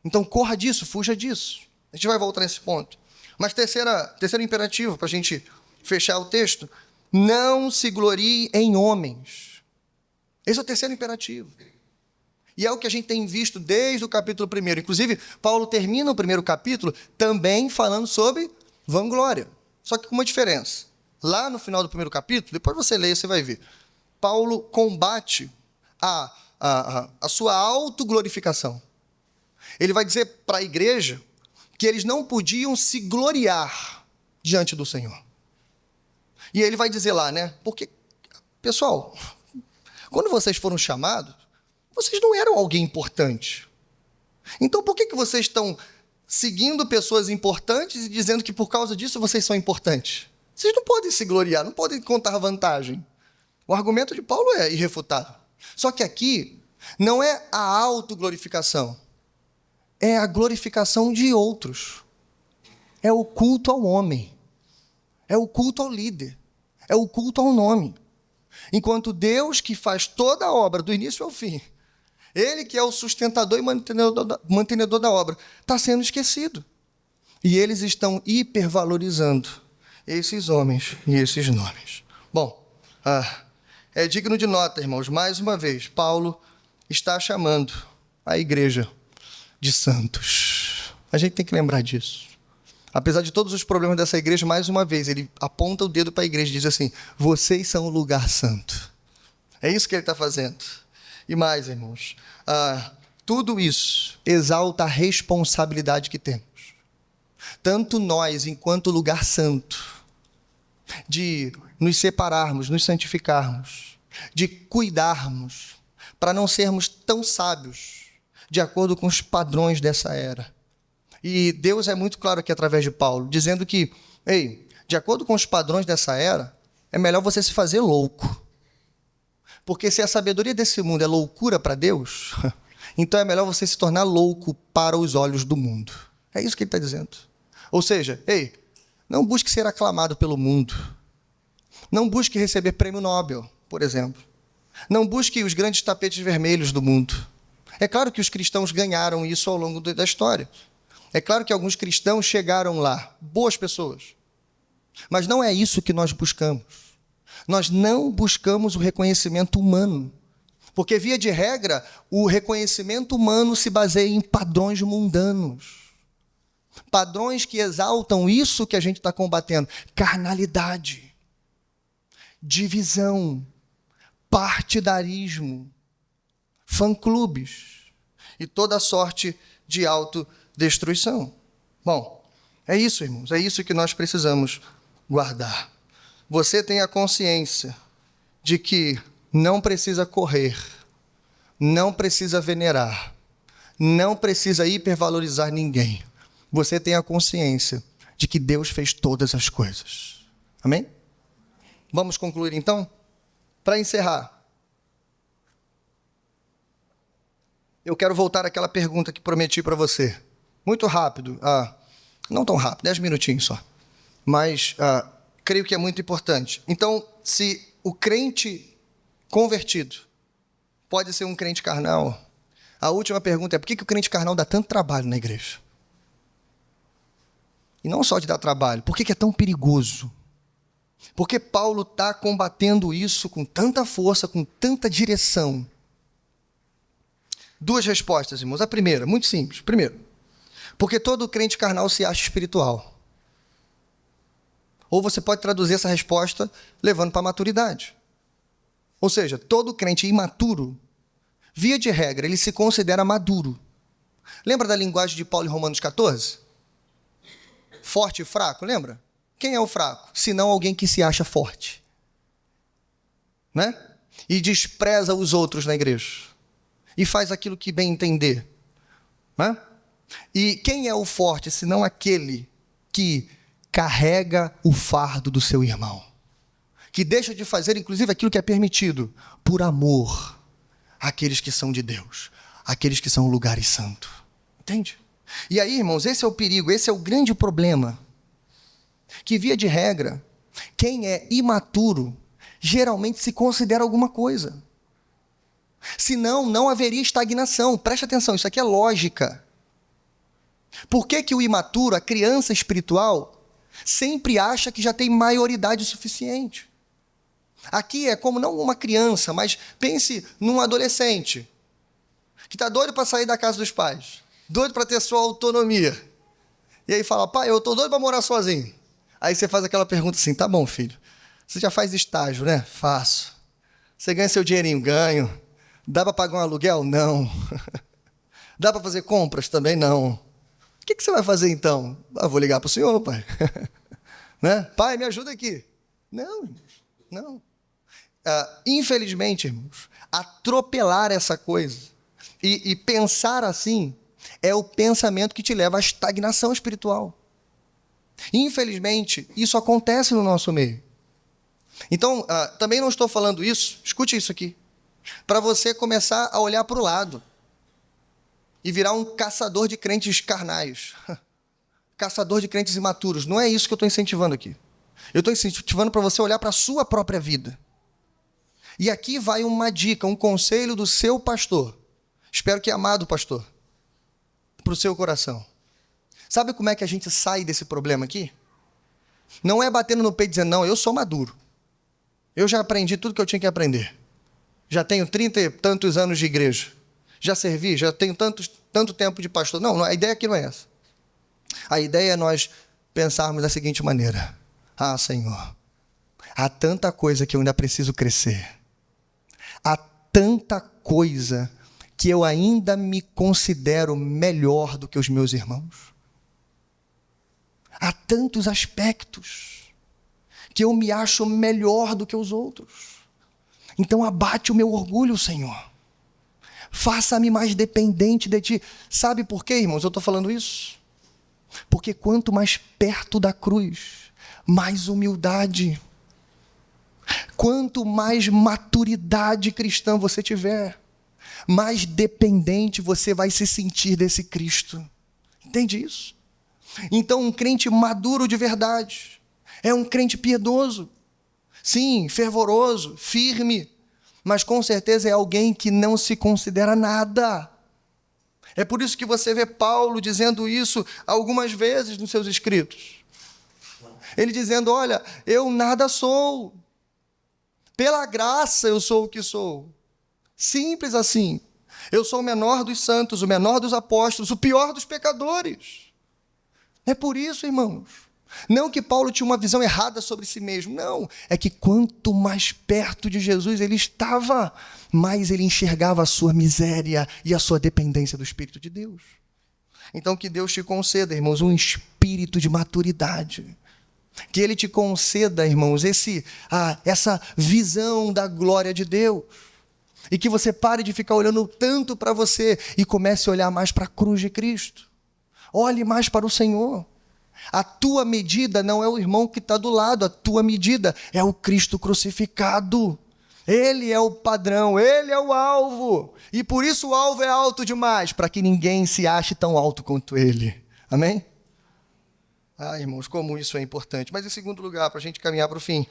Então, corra disso, fuja disso. A gente vai voltar nesse ponto. Mas terceiro imperativo, para a gente fechar o texto, não se glorie em homens. Esse é o terceiro imperativo. E é o que a gente tem visto desde o capítulo 1. Inclusive, Paulo termina o primeiro capítulo também falando sobre vanglória. Só que com uma diferença. Lá no final do primeiro capítulo, depois você lê, você vai ver. Paulo combate a sua autoglorificação. Ele vai dizer para a igreja que eles não podiam se gloriar diante do Senhor. E ele vai dizer lá, né? Porque, pessoal, quando vocês foram chamados, vocês não eram alguém importante. Então, por que vocês estão seguindo pessoas importantes e dizendo que por causa disso vocês são importantes? Vocês não podem se gloriar, não podem contar vantagem. O argumento de Paulo é irrefutável. Só que aqui não é a autoglorificação, é a glorificação de outros. É o culto ao homem. É o culto ao líder. É o culto ao nome. Enquanto Deus, que faz toda a obra, do início ao fim, Ele que é o sustentador e mantenedor da obra, está sendo esquecido. E eles estão hipervalorizando esses homens e esses nomes. Bom, é digno de nota, irmãos, mais uma vez, Paulo está chamando a igreja de santos. A gente tem que lembrar disso. Apesar de todos os problemas dessa igreja, mais uma vez, ele aponta o dedo para a igreja e diz assim, vocês são o lugar santo. É isso que ele está fazendo. E mais, irmãos, tudo isso exalta a responsabilidade que temos. Tanto nós, enquanto lugar santo, de nos separarmos, nos santificarmos, de cuidarmos, para não sermos tão sábios, de acordo com os padrões dessa era. E Deus é muito claro aqui através de Paulo, dizendo que, ei, de acordo com os padrões dessa era, é melhor você se fazer louco. Porque se a sabedoria desse mundo é loucura para Deus, então é melhor você se tornar louco para os olhos do mundo. É isso que ele está dizendo. Ou seja, ei, não busque ser aclamado pelo mundo. Não busque receber prêmio Nobel, por exemplo. Não busque os grandes tapetes vermelhos do mundo. É claro que os cristãos ganharam isso ao longo da história. É claro que alguns cristãos chegaram lá, boas pessoas. Mas não é isso que nós buscamos. Nós não buscamos o reconhecimento humano. Porque, via de regra, o reconhecimento humano se baseia em padrões mundanos. Padrões que exaltam isso que a gente está combatendo. Carnalidade, divisão, partidarismo, fã-clubes e toda sorte de autodestruição. Bom, é isso, irmãos, é isso que nós precisamos guardar. Você tem a consciência de que não precisa correr, não precisa venerar, não precisa hipervalorizar ninguém. Você tem a consciência de que Deus fez todas as coisas. Amém? Vamos concluir então? Para encerrar, eu quero voltar àquela pergunta que prometi para você. Muito rápido, não tão rápido, 10 minutinhos só. Mas creio que é muito importante. Então, se o crente convertido pode ser um crente carnal, a última pergunta é: por que o crente carnal dá tanto trabalho na igreja? E não só de dar trabalho, por que é tão perigoso? Por que Paulo está combatendo isso com tanta força, com tanta direção? Duas respostas, irmãos. A primeira, muito simples. Primeiro, porque todo crente carnal se acha espiritual. Ou você pode traduzir essa resposta levando para a maturidade. Ou seja, todo crente imaturo, via de regra, ele se considera maduro. Lembra da linguagem de Paulo em Romanos 14? Forte e fraco, lembra? Quem é o fraco? Senão alguém que se acha forte. Né? E despreza os outros na igreja. E faz aquilo que bem entender. Né? E quem é o forte, senão aquele que carrega o fardo do seu irmão? Que deixa de fazer, inclusive, aquilo que é permitido, por amor àqueles que são de Deus, àqueles que são lugares santos. Entende? E aí, irmãos, esse é o perigo, esse é o grande problema. Que, via de regra, quem é imaturo geralmente se considera alguma coisa. Senão, não haveria estagnação. Preste atenção, isso aqui é lógica. Por que o imaturo, a criança espiritual, sempre acha que já tem maioridade suficiente? Aqui é como não uma criança, mas pense num adolescente que está doido para sair da casa dos pais, doido para ter sua autonomia. E aí fala: pai, eu estou doido para morar sozinho. Aí você faz aquela pergunta assim: tá bom, filho, você já faz estágio, né? Faço. Você ganha seu dinheirinho? Ganho. Dá para pagar um aluguel? Não. Dá para fazer compras? Também não. O que você vai fazer então? Vou ligar para o senhor, pai. Né? Pai, me ajuda aqui. Não, não. Infelizmente, irmãos, atropelar essa coisa e pensar assim é o pensamento que te leva à estagnação espiritual. Infelizmente, isso acontece no nosso meio. Então, também não estou falando isso, escute isso aqui, para você começar a olhar para o lado e virar um caçador de crentes carnais, caçador de crentes imaturos. Não é isso que eu estou incentivando aqui. Eu estou incentivando para você olhar para a sua própria vida. E aqui vai uma dica, um conselho do seu pastor, espero que amado pastor, para o seu coração. Sabe como é que a gente sai desse problema aqui? Não é batendo no peito e dizendo: não, eu sou maduro. Eu já aprendi tudo que eu tinha que aprender. Já tenho 30 e tantos anos de igreja. Já servi, já tenho tanto tempo de pastor. Não, a ideia aqui não é essa. A ideia é nós pensarmos da seguinte maneira: ah, Senhor, há tanta coisa que eu ainda preciso crescer. Há tanta coisa que eu ainda me considero melhor do que os meus irmãos. Há tantos aspectos que eu me acho melhor do que os outros. Então abate o meu orgulho, Senhor. Faça-me mais dependente de Ti. Sabe por quê, irmãos, eu estou falando isso? Porque quanto mais perto da cruz, mais humildade. Quanto mais maturidade cristã você tiver, mais dependente você vai se sentir desse Cristo. Entende isso? Então, um crente maduro de verdade é um crente piedoso. Sim, fervoroso, firme, mas com certeza é alguém que não se considera nada. É por isso que você vê Paulo dizendo isso algumas vezes nos seus escritos. Ele dizendo, olha, eu nada sou. Pela graça eu sou o que sou. Simples assim. Eu sou o menor dos santos, o menor dos apóstolos, o pior dos pecadores. É por isso, irmãos. Não que Paulo tinha uma visão errada sobre si mesmo, não. É que quanto mais perto de Jesus ele estava, mais ele enxergava a sua miséria e a sua dependência do Espírito de Deus. Então que Deus te conceda, irmãos, um espírito de maturidade. Que Ele te conceda, irmãos, essa visão da glória de Deus. E que você pare de ficar olhando tanto para você e comece a olhar mais para a cruz de Cristo. Olhe mais para o Senhor. A tua medida não é o irmão que está do lado, a tua medida é o Cristo crucificado. Ele é o padrão, Ele é o alvo. E por isso o alvo é alto demais, para que ninguém se ache tão alto quanto Ele. Amém? Ah, irmãos, como isso é importante. Mas em segundo lugar, para a gente caminhar para o fim,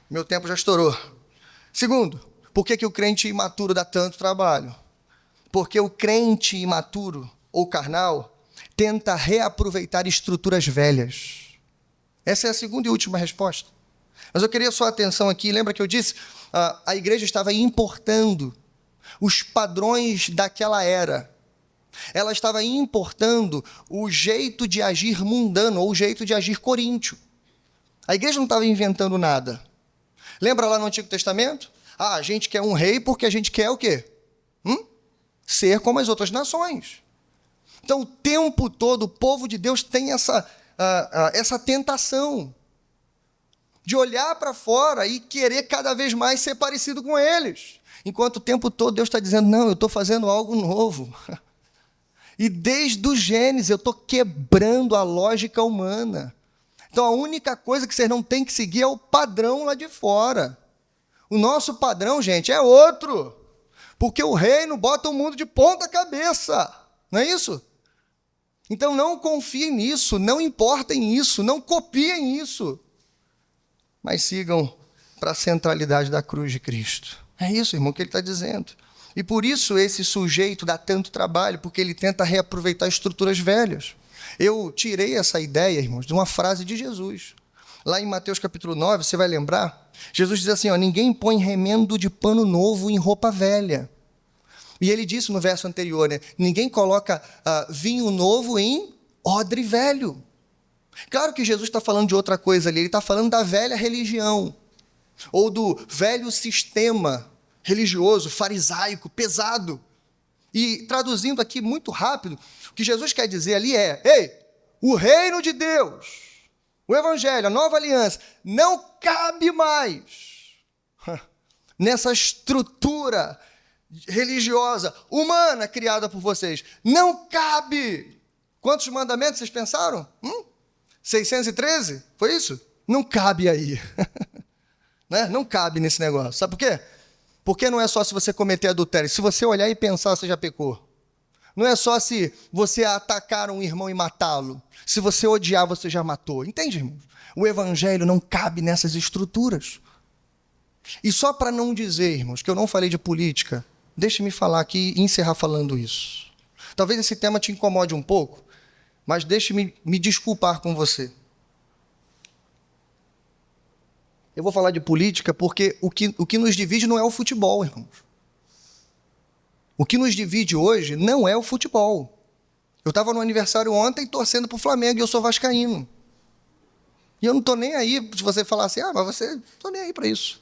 meu tempo já estourou. Segundo, por que o crente imaturo dá tanto trabalho? Porque o crente imaturo ou carnal tenta reaproveitar estruturas velhas. Essa é a segunda e última resposta. Mas eu queria sua atenção aqui. Lembra que eu disse? A igreja estava importando os padrões daquela era. Ela estava importando o jeito de agir mundano, ou o jeito de agir coríntio. A igreja não estava inventando nada. Lembra lá no Antigo Testamento? A gente quer um rei porque a gente quer o quê? Ser como as outras nações. Então, o tempo todo, o povo de Deus tem essa tentação de olhar para fora e querer cada vez mais ser parecido com eles. Enquanto o tempo todo Deus está dizendo, não, eu estou fazendo algo novo. E desde o Gênesis eu estou quebrando a lógica humana. Então a única coisa que vocês não têm que seguir é o padrão lá de fora. O nosso padrão, gente, é outro. Porque o reino bota o mundo de ponta cabeça. Não é isso? Então não confiem nisso, não importem isso, não copiem isso. Mas sigam para a centralidade da cruz de Cristo. É isso, irmão, que ele está dizendo. E por isso esse sujeito dá tanto trabalho, porque ele tenta reaproveitar estruturas velhas. Eu tirei essa ideia, irmãos, de uma frase de Jesus. Lá em Mateus capítulo 9, você vai lembrar, Jesus diz assim, ninguém põe remendo de pano novo em roupa velha. E ele disse no verso anterior, ninguém coloca vinho novo em odre velho. Claro que Jesus está falando de outra coisa ali, ele está falando da velha religião, ou do velho sistema religioso, farisaico, pesado. E traduzindo aqui muito rápido, o que Jesus quer dizer ali o reino de Deus, o evangelho, a nova aliança, não cabe mais nessa estrutura religiosa, humana, criada por vocês. Não cabe. Quantos mandamentos vocês pensaram? 613? Foi isso? Não cabe aí. Né? Não cabe nesse negócio. Sabe por quê? Porque não é só se você cometer adultério. Se você olhar e pensar, você já pecou. Não é só se você atacar um irmão e matá-lo. Se você odiar, você já matou. Entende, irmão? O evangelho não cabe nessas estruturas. E só para não dizer, irmãos, que eu não falei de política, deixe-me falar aqui e encerrar falando isso. Talvez esse tema te incomode um pouco, mas deixe-me me desculpar com você. Eu vou falar de política porque o que nos divide não é o futebol, irmãos. O que nos divide hoje não é o futebol. Eu estava no aniversário ontem torcendo para o Flamengo e eu sou vascaíno. E eu não estou nem aí se você falar assim, mas você... Não estou nem aí para isso.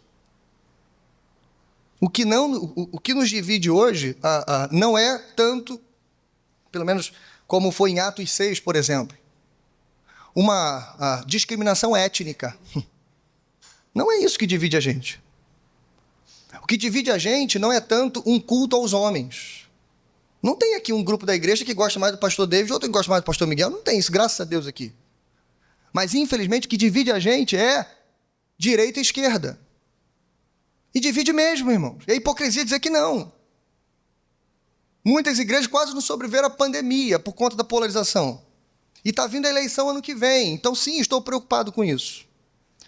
O que nos divide hoje não é tanto, pelo menos como foi em Atos 6, por exemplo, uma discriminação étnica. é isso que divide a gente. O que divide a gente não é tanto um culto aos homens. Não tem aqui um grupo da igreja que gosta mais do pastor David, outro que gosta mais do pastor Miguel. Não tem isso, graças a Deus aqui. Mas, infelizmente, o que divide a gente é direita e esquerda. E divide mesmo, irmãos. É hipocrisia dizer que não. Muitas igrejas quase não sobreviveram à pandemia por conta da polarização. E está vindo a eleição ano que vem. Então, sim, estou preocupado com isso.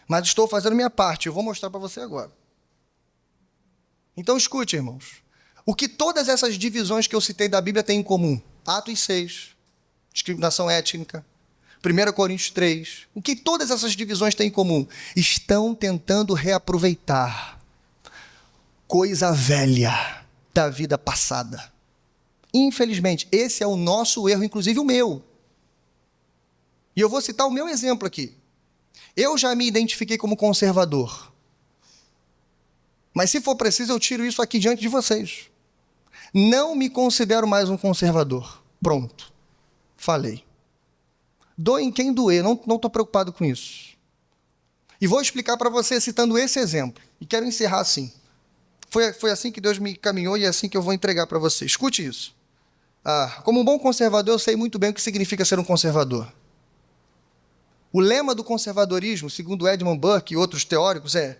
Mas estou fazendo a minha parte. Eu vou mostrar para você agora. Então, escute, irmãos. O que todas essas divisões que eu citei da Bíblia têm em comum? Atos 6, discriminação étnica, 1 Coríntios 3. O que todas essas divisões têm em comum? Estão tentando reaproveitar coisa velha da vida passada. Infelizmente, esse é o nosso erro, inclusive o meu. E eu vou citar o meu exemplo aqui. Eu já me identifiquei como conservador. Mas se for preciso, eu tiro isso aqui diante de vocês. Não me considero mais um conservador. Pronto. Falei. Doe em quem doer, não estou preocupado com isso. E vou explicar para você citando esse exemplo. E quero encerrar assim. Foi assim que Deus me caminhou e é assim que eu vou entregar para você. Escute isso. Como um bom conservador, eu sei muito bem o que significa ser um conservador. O lema do conservadorismo, segundo Edmund Burke e outros teóricos, é: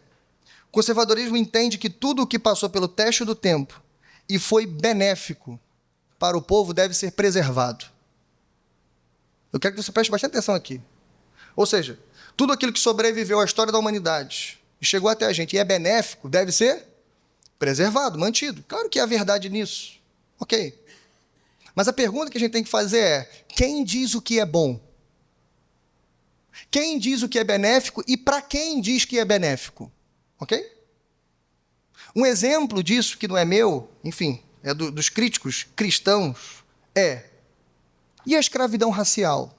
o conservadorismo entende que tudo o que passou pelo teste do tempo e foi benéfico para o povo deve ser preservado. Eu quero que você preste bastante atenção aqui. Ou seja, tudo aquilo que sobreviveu à história da humanidade e chegou até a gente e é benéfico deve ser preservado, mantido. Claro que há verdade nisso. Ok. Mas a pergunta que a gente tem que fazer é: quem diz o que é bom? Quem diz o que é benéfico e para quem diz que é benéfico? Ok? Um exemplo disso, que não é meu, enfim, é dos críticos cristãos, e a escravidão racial?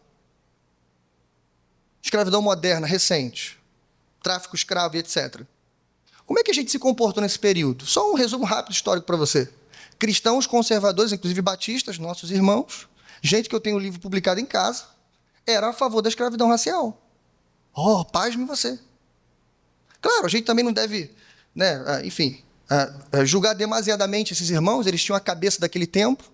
Escravidão moderna, recente, tráfico escravo e etc. Como é que a gente se comportou nesse período? Só um resumo rápido histórico para você. Cristãos conservadores, inclusive batistas, nossos irmãos, gente que eu tenho um livro publicado em casa, era a favor da escravidão racial. Pasme você. Claro, a gente também não deve, julgar demasiadamente esses irmãos. Eles tinham a cabeça daquele tempo.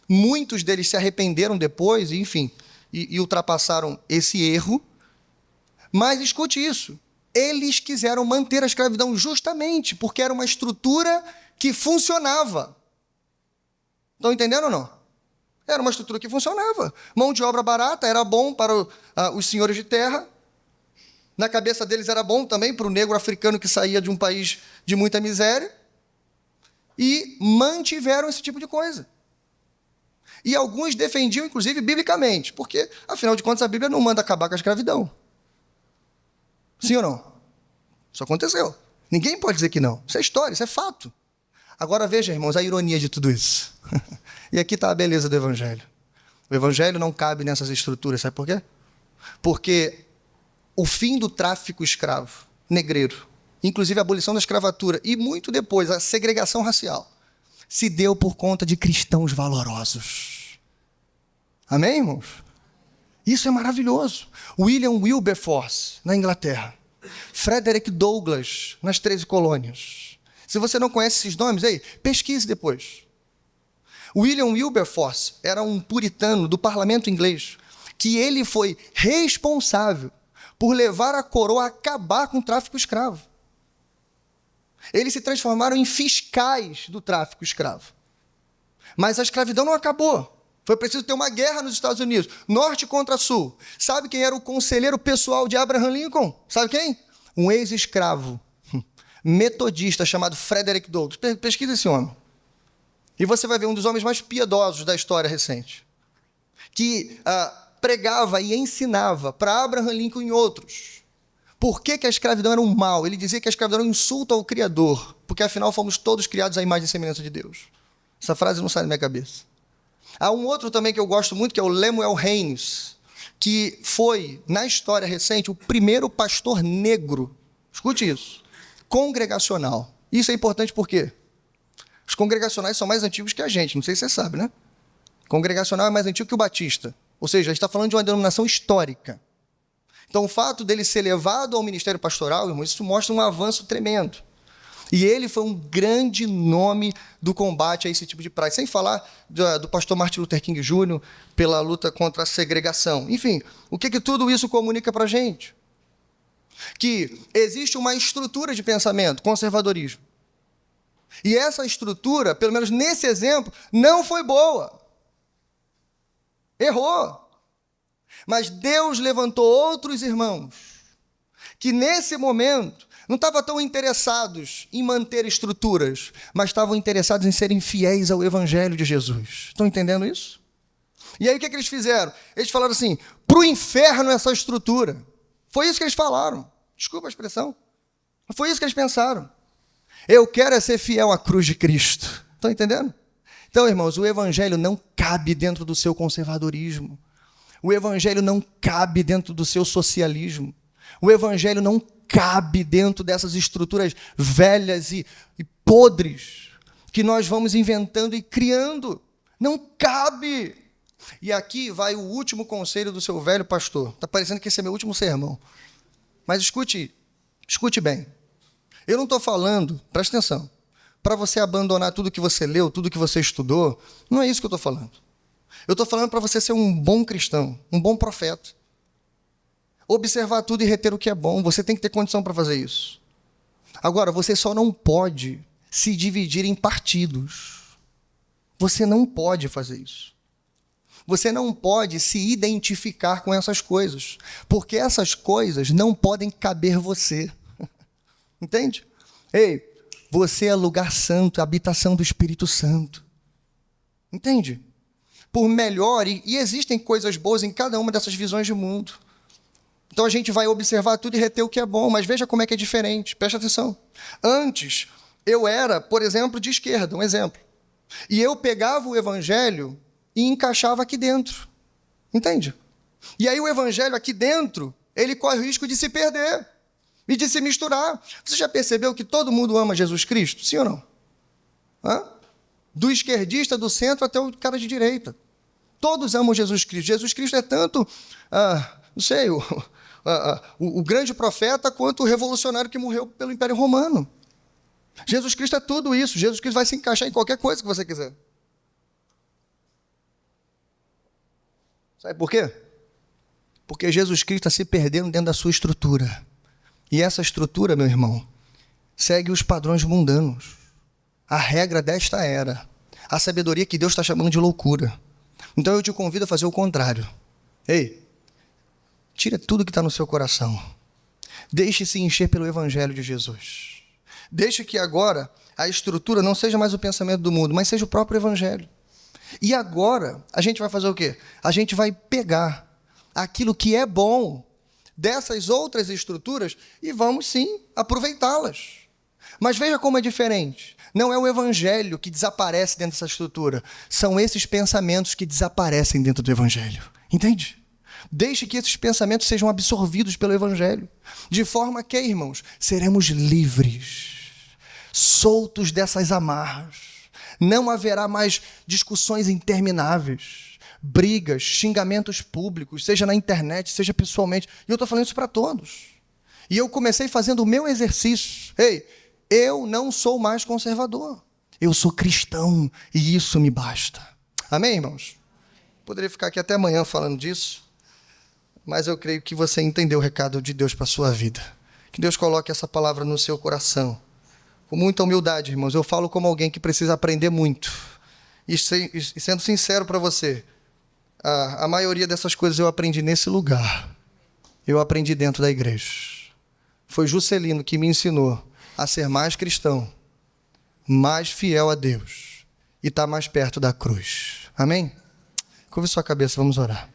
Muitos deles se arrependeram depois, e ultrapassaram esse erro. Mas escute isso. Eles quiseram manter a escravidão justamente porque era uma estrutura que funcionava. Estão entendendo ou não? Era uma estrutura que funcionava. Mão de obra barata, era bom para os senhores de terra. Na cabeça deles era bom também para o negro africano que saía de um país de muita miséria. E mantiveram esse tipo de coisa. E alguns defendiam, inclusive, biblicamente, porque, afinal de contas, a Bíblia não manda acabar com a escravidão. Sim ou não? Isso aconteceu. Ninguém pode dizer que não. Isso é história, isso é fato. Agora veja, irmãos, a ironia de tudo isso. E aqui está a beleza do Evangelho. O Evangelho não cabe nessas estruturas, sabe por quê? Porque o fim do tráfico escravo, negreiro, inclusive a abolição da escravatura e muito depois a segregação racial, se deu por conta de cristãos valorosos. Amém, irmãos? Isso é maravilhoso. William Wilberforce, na Inglaterra. Frederick Douglass, nas 13 colônias. Se você não conhece esses nomes, pesquise depois. William Wilberforce era um puritano do parlamento inglês, que ele foi responsável por levar a coroa a acabar com o tráfico escravo. Eles se transformaram em fiscais do tráfico escravo. Mas a escravidão não acabou. Foi preciso ter uma guerra nos Estados Unidos, norte contra sul. Sabe quem era o conselheiro pessoal de Abraham Lincoln? Sabe quem? Um ex-escravo metodista chamado Frederick Douglass. Pesquisa esse homem. E você vai ver um dos homens mais piedosos da história recente, que pregava e ensinava para Abraham Lincoln e outros por que a escravidão era um mal. Ele dizia que a escravidão era um insulto ao Criador, porque afinal fomos todos criados à imagem e semelhança de Deus. Essa frase não sai da minha cabeça. Há um outro também que eu gosto muito, que é o Lemuel Haynes, que foi, na história recente, o primeiro pastor negro, escute isso, congregacional. Isso é importante por quê? Os congregacionais são mais antigos que a gente, não sei se você sabe, né? Congregacional é mais antigo que o batista. Ou seja, a gente está falando de uma denominação histórica. Então, o fato dele ser levado ao ministério pastoral, irmão, isso mostra um avanço tremendo. E ele foi um grande nome do combate a esse tipo de prática. Sem falar do pastor Martin Luther King Jr. pela luta contra a segregação. Enfim, o que tudo isso comunica para a gente? Que existe uma estrutura de pensamento, conservadorismo. E essa estrutura, pelo menos nesse exemplo, não foi boa. Errou. Mas Deus levantou outros irmãos que, nesse momento, não estavam tão interessados em manter estruturas, mas estavam interessados em serem fiéis ao Evangelho de Jesus. Estão entendendo isso? E aí o que eles fizeram? Eles falaram assim, para o inferno essa estrutura. Foi isso que eles falaram. Desculpa a expressão. Foi isso que eles pensaram. Eu quero é ser fiel à cruz de Cristo. Estão entendendo? Então, irmãos, o Evangelho não cabe dentro do seu conservadorismo. O Evangelho não cabe dentro do seu socialismo. O Evangelho não cabe dentro dessas estruturas velhas e podres que nós vamos inventando e criando. Não cabe. E aqui vai o último conselho do seu velho pastor. Está parecendo que esse é meu último sermão. Mas escute bem. Eu não estou falando, presta atenção, para você abandonar tudo que você leu, tudo que você estudou. Não é isso que eu estou falando. Eu estou falando para você ser um bom cristão, um bom profeta. Observar tudo e reter o que é bom. Você tem que ter condição para fazer isso. Agora, você só não pode se dividir em partidos. Você não pode fazer isso. Você não pode se identificar com essas coisas, porque essas coisas não podem caber você. Entende? Ei, você é lugar santo, habitação do Espírito Santo. Entende? Por melhor, e existem coisas boas em cada uma dessas visões de mundo. Então a gente vai observar tudo e reter o que é bom, mas veja como é que é diferente, presta atenção. Antes, eu era, por exemplo, de esquerda, um exemplo. E eu pegava o Evangelho e encaixava aqui dentro. Entende? E aí o Evangelho aqui dentro, ele corre o risco de se perder e de se misturar. Você já percebeu que todo mundo ama Jesus Cristo? Sim ou não? Hã? Do esquerdista, do centro, até o cara de direita. Todos amam Jesus Cristo. Jesus Cristo é tanto, não sei, o grande profeta quanto o revolucionário que morreu pelo Império Romano. Jesus Cristo é tudo isso. Jesus Cristo vai se encaixar em qualquer coisa que você quiser. Sabe por quê? Porque Jesus Cristo está se perdendo dentro da sua estrutura. E essa estrutura, meu irmão, segue os padrões mundanos. A regra desta era. A sabedoria que Deus está chamando de loucura. Então eu te convido a fazer o contrário. Ei, tira tudo que está no seu coração. Deixe-se encher pelo Evangelho de Jesus. Deixe que agora a estrutura não seja mais o pensamento do mundo, mas seja o próprio Evangelho. E agora a gente vai fazer o quê? A gente vai pegar aquilo que é bom dessas outras estruturas e vamos sim aproveitá-las. Mas veja como é diferente. Não é o Evangelho que desaparece dentro dessa estrutura. São esses pensamentos que desaparecem dentro do Evangelho. Entende? Deixe que esses pensamentos sejam absorvidos pelo Evangelho. De forma que, irmãos, seremos livres, soltos dessas amarras. Não haverá mais discussões intermináveis, brigas, xingamentos públicos, seja na internet, seja pessoalmente. E eu estou falando isso para todos. E eu comecei fazendo o meu exercício. Ei, eu não sou mais conservador. Eu sou cristão e isso me basta. Amém, irmãos? Poderia ficar aqui até amanhã falando disso, mas eu creio que você entendeu o recado de Deus para a sua vida. Que Deus coloque essa palavra no seu coração. Com muita humildade, irmãos. Eu falo como alguém que precisa aprender muito. E sendo sincero para você, a maioria dessas coisas eu aprendi nesse lugar. Eu aprendi dentro da igreja. Foi Juscelino que me ensinou a ser mais cristão, mais fiel a Deus e estar mais perto da cruz. Amém? Curve sua cabeça, vamos orar.